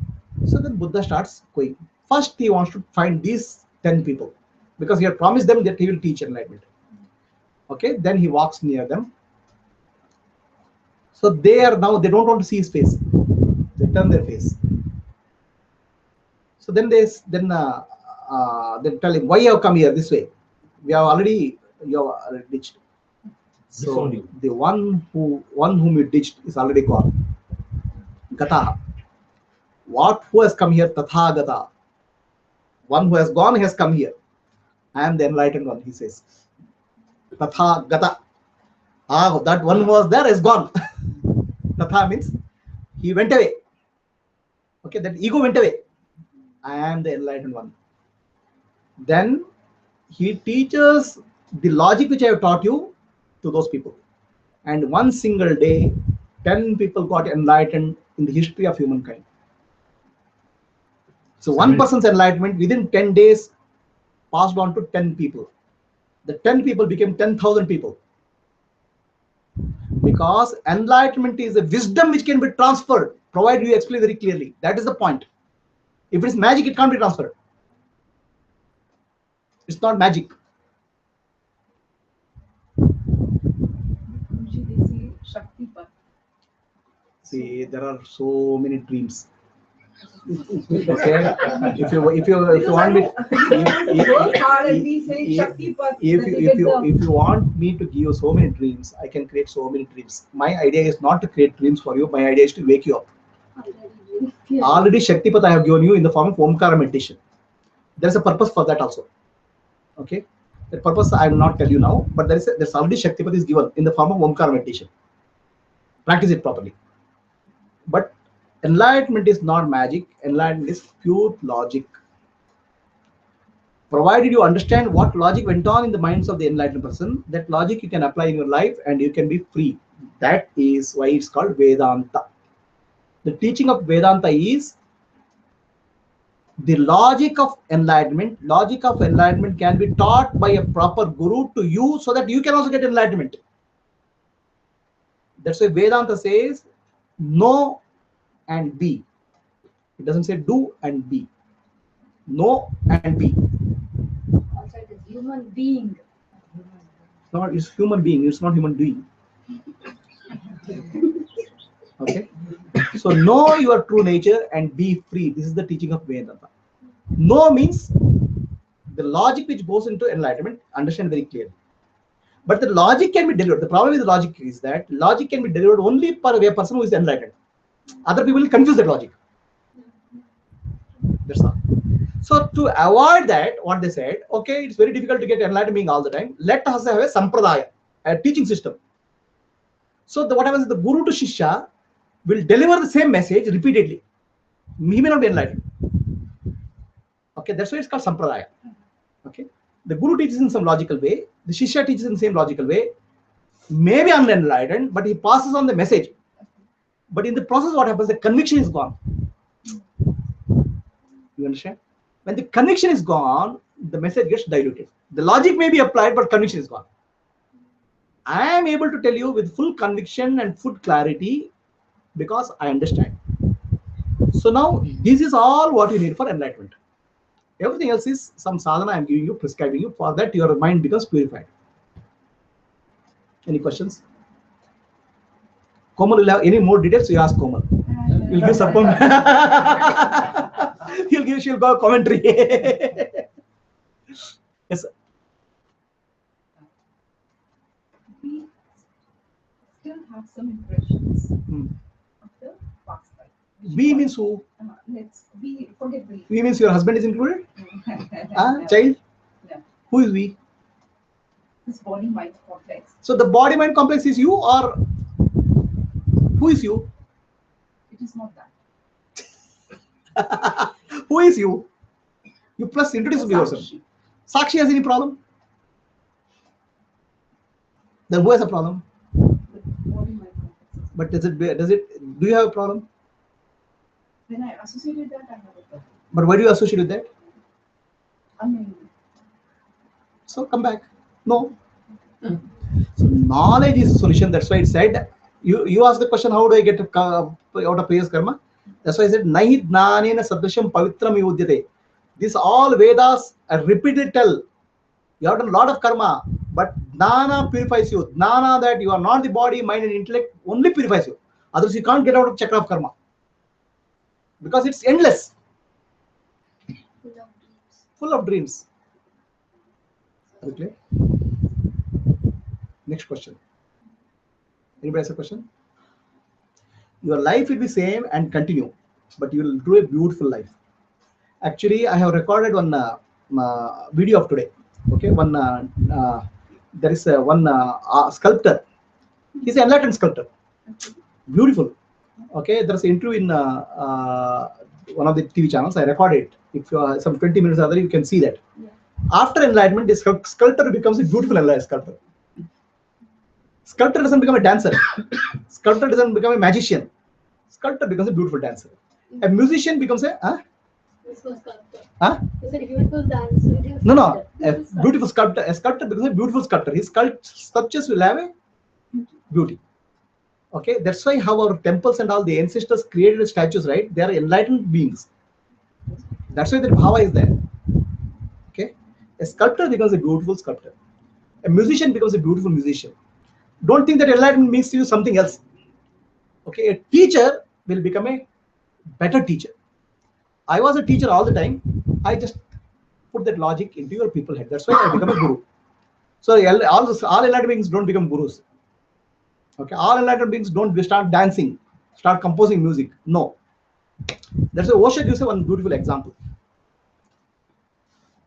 So then Buddha starts going. First, he wants to find these 10 people because he had promised them that he will teach enlightenment. Okay, then he walks near them. So they don't want to see his face. They turn their face. So then they tell him, why you have come here this way? You have already ditched. So the one whom you ditched is already gone. Gata. Who has come here? Tatha Gata. One who has gone has come here. I am the enlightened one, he says. Tatha Gata. That one who was there is gone. Tatha means he went away. Okay, that ego went away. I am the enlightened one. Then he teaches the logic which I have taught you to those people. And one single day, 10 people got enlightened in the history of humankind. So one person's enlightenment within 10 days passed on to 10 people. The 10 people became 10,000 people. Because enlightenment is a wisdom which can be transferred, provided you explain very clearly. That is the point. If it is magic, it can't be transferred. It's not magic. Usually they say Shakti Path. See, there are so many dreams. Okay, if you want me, if you want me to give you so many dreams, I can create so many dreams. My idea is not to create dreams for you. My idea is to wake you up. Already Shaktipat I have given you in the form of Omkara meditation. There is a purpose for that also. Okay, the purpose I will not tell you now, but there's already Shaktipat is given in the form of Omkara meditation. Practice it properly. But enlightenment is not magic. Enlightenment is pure logic. Provided you understand what logic went on in the minds of the enlightened person, that logic you can apply in your life and you can be free. That is why it's called Vedanta. The teaching of Vedanta is The logic of enlightenment can be taught by a proper guru to you so that you can also get enlightenment. That's why Vedanta says know and be. It doesn't say do and be. Know and be. Also, it is human being. It's human being. It's not human doing. Okay. So know your true nature and be free. This is the teaching of Vedanta. Know means the logic which goes into enlightenment. Understand very clearly. But the logic can be delivered. The problem with the logic is that logic can be delivered only for a person who is enlightened. Other people will confuse that logic. That's all. So to avoid that, what they said, okay, it's very difficult to get enlightened being all the time. Let us have a sampradaya, a teaching system. So what happens is the guru to shishya will deliver the same message repeatedly. He may not be enlightened. Okay, that's why it's called sampradaya. Okay, the guru teaches in some logical way, the shishya teaches in the same logical way, maybe unenlightened, but he passes on the message. But in the process, what happens? The conviction is gone. You understand? When the conviction is gone, the message gets diluted. The logic may be applied, but conviction is gone. I am able to tell you with full conviction and full clarity because I understand. So now this is all what you need for enlightenment. Everything else is some sadhana I am giving you, prescribing you. For that, your mind becomes purified. Any questions? Komal will have any more details, you ask Komal. You'll give support. She'll go commentary. Yes, sir. We still have some impressions of the past life. We means who? We forget the We means your husband is included? Child? Yeah. Who is we? This body mind complex. So the body mind complex is you, or who is you? It is not that. Who is you? You plus introduce yourself. Sakshi. Sakshi has any problem? Then who has a problem? The body mind complex. But do you have a problem? When I associated that, I have a problem. But why do you associate with that? I mean, So come back. No. So knowledge is a solution. That's why it said, you asked the question, how do I get out of previous karma? That's why I said, Nahi jnanena sadrisham pavitram yudyate. This all Vedas repeatedly tell. You have done a lot of karma, but jnana purifies you. Jnana, that you are not the body, mind and intellect, only purifies you. Otherwise you can't get out of chakra of karma. Because it's endless. Full of dreams. Okay. Next question. Anybody has a question? Your life will be same and continue, but you will do a beautiful life. Actually, I have recorded one video of today. Okay, there is one sculptor. He's an enlightened sculptor. Beautiful. Okay, there's an interview in one of the TV channels. I recorded it. If you are some 20 minutes other, you can see that. yeah. After enlightenment, this sculptor becomes a beautiful enlightened sculptor. Sculptor doesn't become a dancer. Sculptor doesn't become a magician. Sculptor becomes a beautiful dancer. A musician becomes a This was sculptor. huh? It's a beautiful dance. No. A beautiful sculptor. A sculptor becomes a beautiful sculptor. His sculptures will have a beauty. Okay, that's why how our temples and all the ancestors created statues, right? They are enlightened beings. That's why the bhava is there. Okay, a sculptor becomes a beautiful sculptor. A musician becomes a beautiful musician. Don't think that enlightenment means to you something else. Okay, a teacher will become a better teacher. I was a teacher all the time. I just put that logic into your people head. That's why I become a guru. So all enlightened beings don't become gurus. Okay, all enlightened beings don't start dancing, start composing music. No. That's why Osho gives one beautiful example.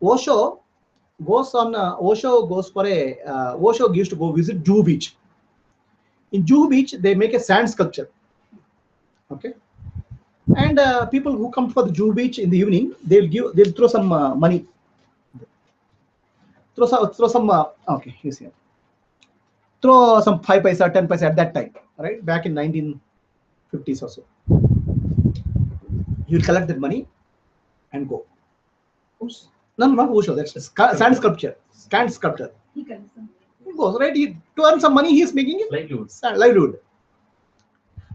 Osho goes used to go visit Juhu Beach. In Juhu Beach, they make a sand sculpture. Okay, and people who come for the Juhu Beach in the evening, they'll throw some money. Throw some. Okay, you see. Throw some 5 paisa, 10 paisa at that time, right? Back in 1950s or so. You'll collect that money and go. Oosh. No, not Osho. That's sand sculpture. Sand sculptor. He can listen. He goes right. To earn some money, he is making it Livelihood. livelihood.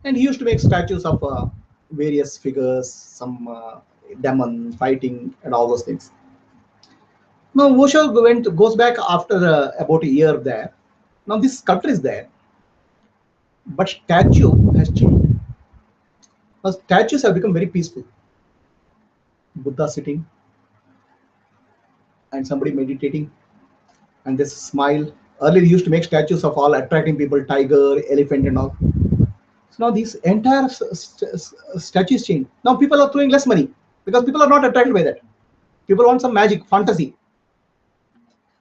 And he used to make statues of various figures, some demon fighting, and all those things. Now Osho goes back after about a year there. Now this sculpture is there, but statue has changed. Now statues have become very peaceful. Buddha sitting, and somebody meditating, and this smile. Earlier, he used to make statues of all attracting people, tiger, elephant, and all. So now these entire statues change. Now people are throwing less money because people are not attracted by that. People want some magic, fantasy.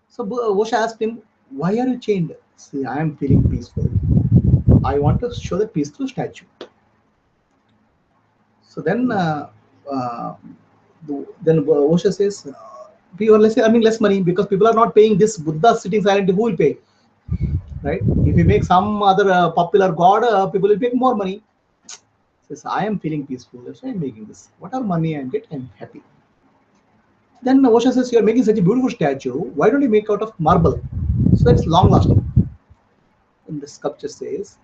So Osho asked him, "Why are you chained?" See, I am feeling peaceful. I want to show the peace through statue. So then, Osho says, "We are earning less money because people are not paying this Buddha sitting silently. Who will pay?" Right? If you make some other popular god, people will make more money. Says, I am feeling peaceful. That's why I'm making this. Whatever money I get, I'm happy. Then Osho says, you're making such a beautiful statue. Why don't you make out of marble? So that's long lasting. And the sculpture says,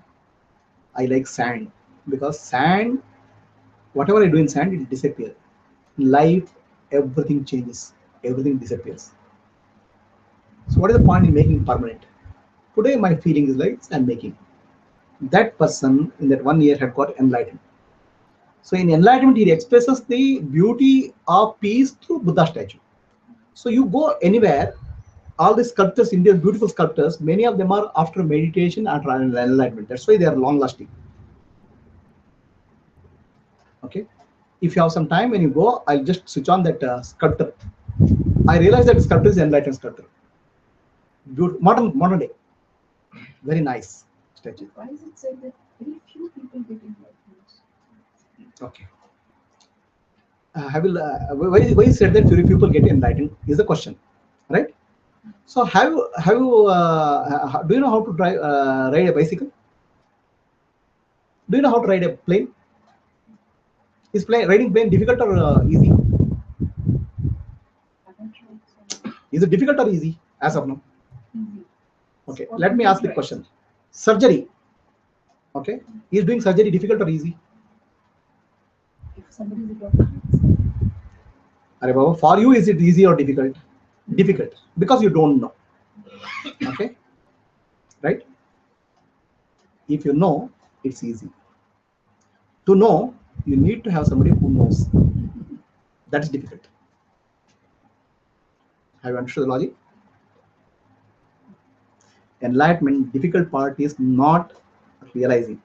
I like sand because sand, whatever I do in sand, it disappears. In life, everything changes. Everything disappears. So what is the point in making permanent? Today, my feeling is like I'm making. That person in that 1 year had got enlightened. So in enlightenment, he expresses the beauty of peace through Buddha statue. So you go anywhere, all these sculptors, Indian beautiful sculptors, many of them are after meditation and enlightenment. That's why they are long lasting. Okay. If you have some time when you go, I'll just switch on that sculptor. I realize that sculptor is enlightened sculptor. Modern day. Very nice statue. Why is it said that very few people get enlightenment? Okay. Why is said that few people get enlightened is the question, right? So do you know how to ride a bicycle? Do you know how to ride a plane? Is riding plane difficult or easy? Is it difficult or easy as of now? Easy. Okay, What let me would ask you the try? question. Surgery. Okay, is doing surgery difficult or easy? If somebody is a doctor, Are Baba, for you, is it easy or difficult? Difficult because you don't know. Okay, right? If you know, it's easy. To know, you need to have somebody who knows. That is difficult. Have you understood the logic? Enlightenment, difficult part is not realizing.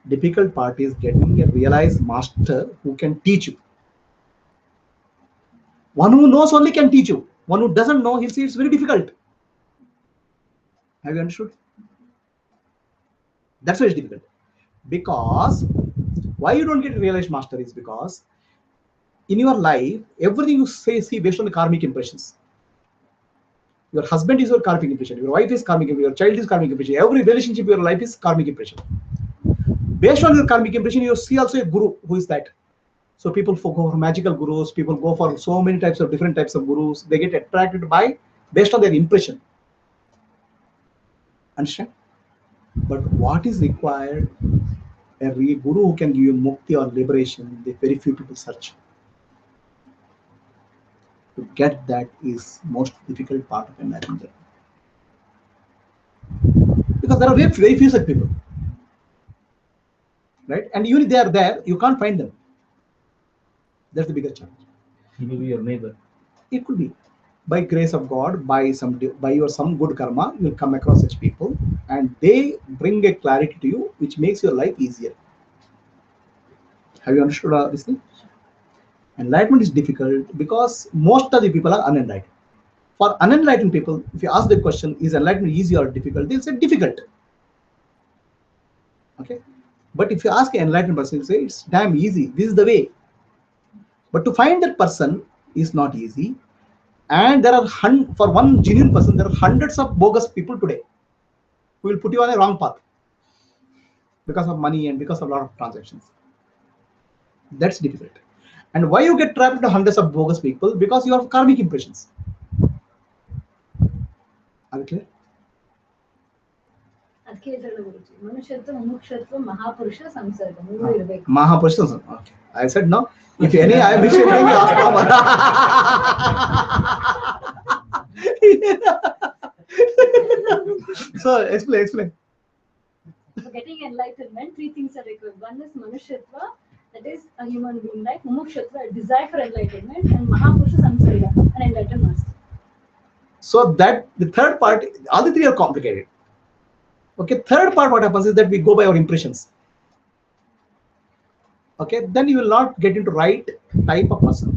Difficult part is getting a realized master who can teach you. One who knows only can teach you. One who doesn't know, he'll say it's very difficult. Have you understood? That's why it's difficult. Because why you don't get a realized master is because in your life, everything you see based on the karmic impressions. Your husband is your karmic impression. Your wife is karmic impression. Your child is karmic impression. Every relationship in your life is karmic impression. Based on your karmic impression, you see also a guru. Who is that? So people go for magical gurus. People go for so many types of different types of gurus. They get attracted by based on their impression. Understand? But what is required? A real guru who can give you mukti or liberation. The very few people search. To get that is most difficult part of enlightenment. Because there are very few such people. Right? And even if they are there, you can't find them. That's the biggest challenge. He will be your neighbor. It could be by grace of God, by your some good karma, you will come across such people, and they bring a clarity to you, which makes your life easier. Have you understood this thing? Enlightenment is difficult because most of the people are unenlightened. For unenlightened people, if you ask the question, is enlightenment easy or difficult? They'll say difficult. Okay. But if you ask an enlightened person, he'll say it's damn easy. This is the way. But to find that person is not easy. And there are for one genuine person, there are hundreds of bogus people today who will put you on a wrong path because of money and because of a lot of transactions. That's difficult. And why you get trapped into hundreds of bogus people? Because you have karmic impressions. Are we clear? ಅದಕ್ಕೆ ಹೇಳಿದ್ರು ಗುರುಜಿ, ಮನುಷ್ಯತ್ವ ಮುಮುಕ್ಷತ್ವ ಮಹಾಪುರುಷ ಸಂಸರ್ಗ ಮೂರು ಇರಬೇಕು. Mahapurush. Okay. I said no. If any I am receiving, ask Mama. So explain. For getting enlightenment, three things are required. One is manushyatva, that is a human being, right? Mumukshutva, a desire for enlightenment, and Mahapurusha Samsarga, an enlightened master. So that the third part, all the three are complicated. Okay, third part, what happens is that we go by our impressions. Okay, then you will not get into right type of person.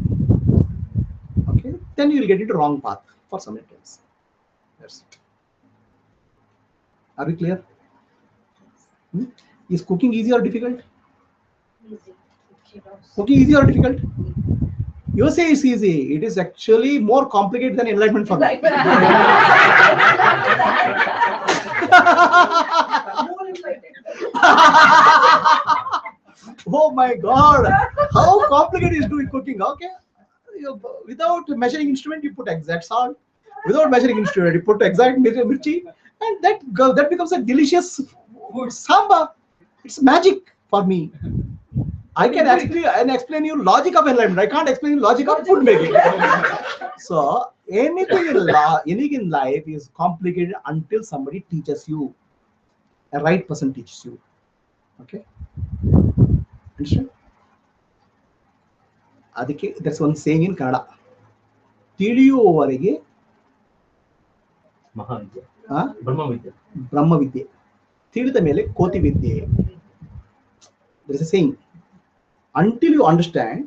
Okay, then you will get into wrong path for some times. That's it. Are we clear? Is cooking easy or difficult? Easy. Cooking easy or difficult? You say it's easy. It is actually more complicated than enlightenment for me. Oh my God! How complicated is doing cooking? Okay, without measuring instrument, you put exact salt. Without measuring instrument, you put exact mirchi, and that becomes a delicious sambar. It's magic for me. I can actually explain you logic of enlightenment. I can't explain you logic of food making. So anything in life is complicated until somebody teaches you. A right person teaches you. Okay. Understand? ಅದಕ್ಕೆ that's one saying in Kannada. ತಿಳಿಯುವವರೆಗೆ ಮಹಾವಿದ್ಯೆ, ಆ, ಬ್ರಹ್ಮವಿದ್ಯೆ. ಬ್ರಹ್ಮವಿದ್ಯೆ, ತಿಳಿದ ಮೇಲೆ ಕೋತಿ ವಿದ್ಯೆ. There is a saying. Until you understand,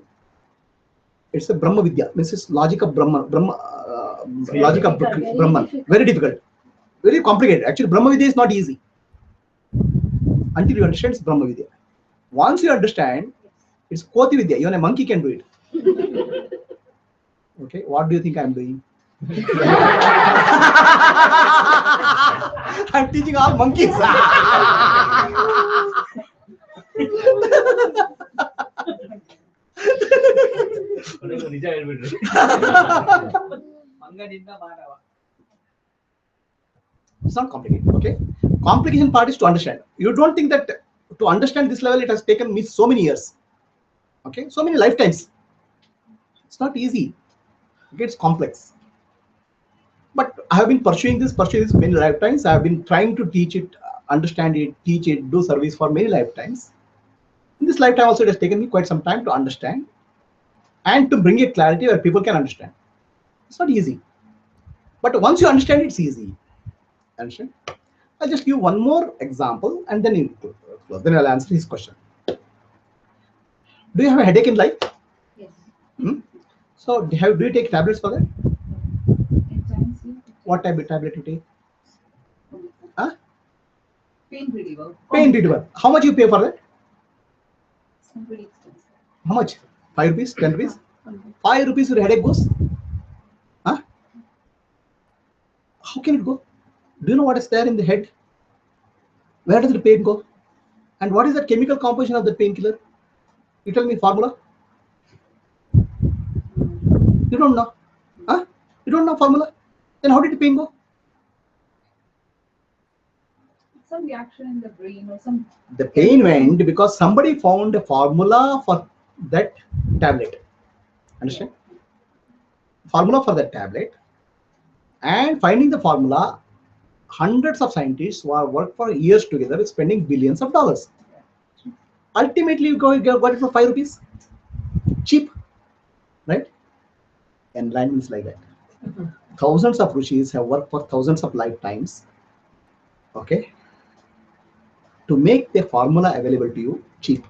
it's a Brahma Vidya. This is logic of logic of Brahman. Very difficult, very complicated. Actually, Brahma Vidya is not easy. Until you understand, it's Brahma Vidya. Once you understand, it's Koti Vidya. Even a monkey can do it. Okay, what do you think I'm doing? I'm teaching all monkeys. ಕೊನೆಗೂ ನಿಜ ಹೇಳ್ಬಿಡ್ರಿ. ಮಂಗನಿಂದ ಮಾನವ. It's not complicated. Okay, complication part is to understand. You don't think that to understand this level it has taken me so many years. Okay, so many lifetimes. It's not easy. Okay, it's complex. But I have been pursuing this many lifetimes. I have been trying to teach it, understand it, teach it, do service for many lifetimes. In this lifetime also, it has taken me quite some time to understand and to bring a clarity where people can understand. It's not easy. But once you understand, it's easy. Understand? I'll just give one more example and then I'll answer his question. Do you have a headache in life? Yes. So do you take tablets for that? At times, yeah. What type of tablet you take? Huh? Pain reliever. Pain reliever. How much you pay for that? It's pretty expensive. How much? 5 rupees? 10 rupees? 5 rupees your headache goes? Huh? How can it go? Do you know what is there in the head? Where does the pain go? And what is the chemical composition of the painkiller? You tell me formula. You don't know. Huh? You don't know formula? Then how did the pain go? Some reaction in the brain or some. The pain went because somebody found a formula for that tablet. Understand? Formula for that tablet. And finding the formula, hundreds of scientists who are worked for years together, spending billions of dollars. Ultimately, you got it for 5 rupees. Cheap. Right? Enlightenment is like that. Thousands of rishis have worked for thousands of lifetimes. Okay? To make the formula available to you cheap.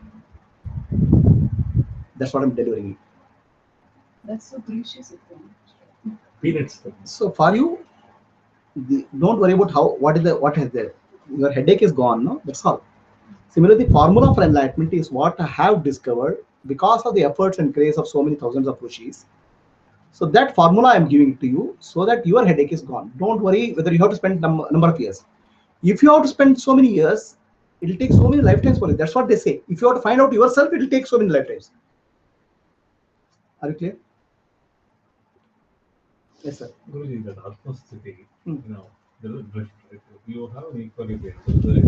That's what I'm delivering you. That's so precious of them. Peanuts. So for you, don't worry about what has there. Your headache is gone, no? That's all. Similarly, the formula for enlightenment is what I have discovered because of the efforts and grace of so many thousands of rishis. So that formula I'm giving it to you so that your headache is gone. Don't worry whether you have to spend number of years. If you have to spend so many years, it will take so many lifetimes for it. That's what they say. If you have to find out yourself, it will take so many lifetimes. Are you clear? Yes, sir. Guruji, that atmosthiti, Hmm. there is a drift. Right? You have an equilibrium. So the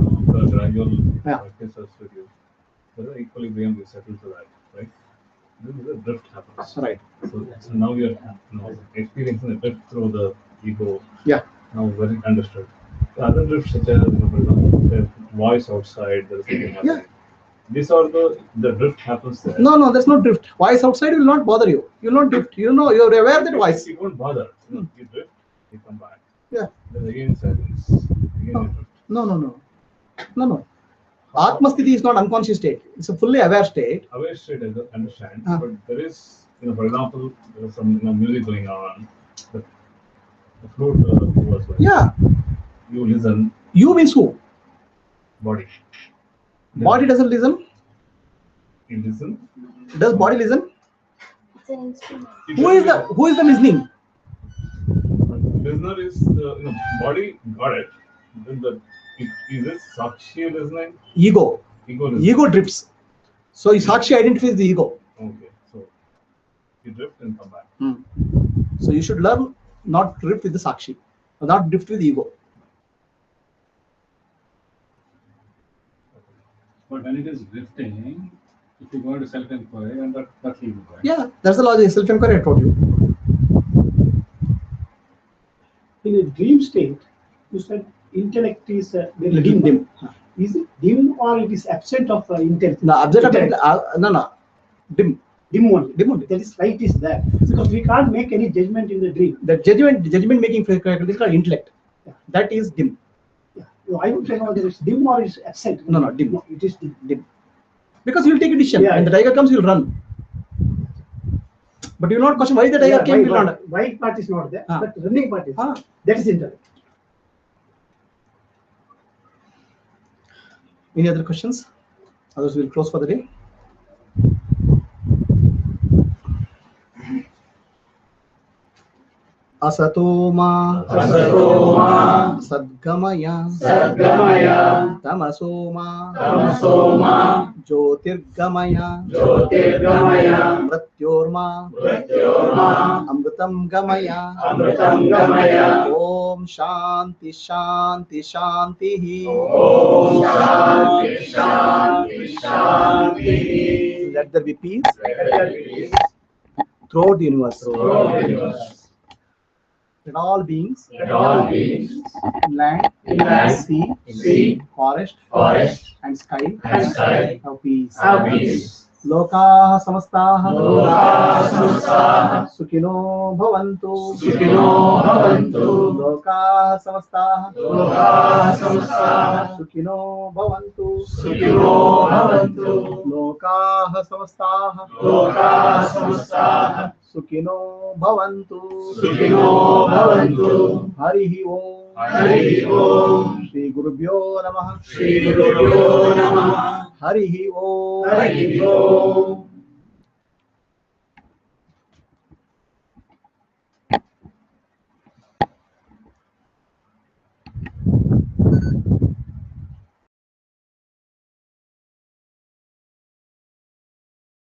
gradual Yeah. practices with you. There is an equilibrium, you settle to that, right? Then the drift happens. Right. So now you're experiencing the drift through the ego. Yeah. Now very understood. The other drifts, such as, for example, the voice outside, there is something Yeah. happening. These are the drift happens there. No, there's no drift. Voice outside will not bother you. You will not drift. You know, you're aware that voice. You won't bother. You drift, you come back. Yeah. Then again silence. Again you drift. No. Atmasthiti is not unconscious state. It's a fully aware state. Aware state, I don't understand. Ah. But there is, for example, there is some music going on. The flute was like, Yeah. you listen, You means who? body. Body doesn't listen. You listen. Does body listen? It's an instrument. Who is the listening? Listener is body got it. Then is it Sakshi listening? Ego. Ego listening. Ego drifts. So Sakshi identifies the ego. Okay, so you drift and come back. So you should learn not drift with the Sakshi, not drift with the ego. But when it is drifting, if you go into self-inquiry, and that's ego, right? Yeah, that's the logic. Self-inquiry I told you. In a dream state, you said intellect is very Little dim. Is it dim or it is absent of intellect? No, object of Intellect. no. Dim. Dim only. Dim only. That is light is there because we can't make any judgment in the dream. The judgment making faculty is called intellect. Yeah. That is dim. Yeah. No, I would say whether it's dim or it's absent. No, dim. No, it is dim. Because you'll take a decision. Yeah. When the tiger comes, you'll run. But you'll not question why the tiger came. You'll not. White part is not there, Ah. but running part is. Ah. That is intellect. Any other questions? Others will close for the day. Asatoma Sadgamaya Tamasoma Jyotirgamaya Mrityorma Amritam Gamaya Om Shanti Shanti Shanti Let there be peace throughout the universe. Let all beings, land, sea, forest, and sky, have peace. Loka samastaha Sukhino bhavantu Loka samastaha Sukhino bhavantu Loka samastaha Sukhino bhavantu Harihi Om Shri Gurubhyo Namah Harihi Om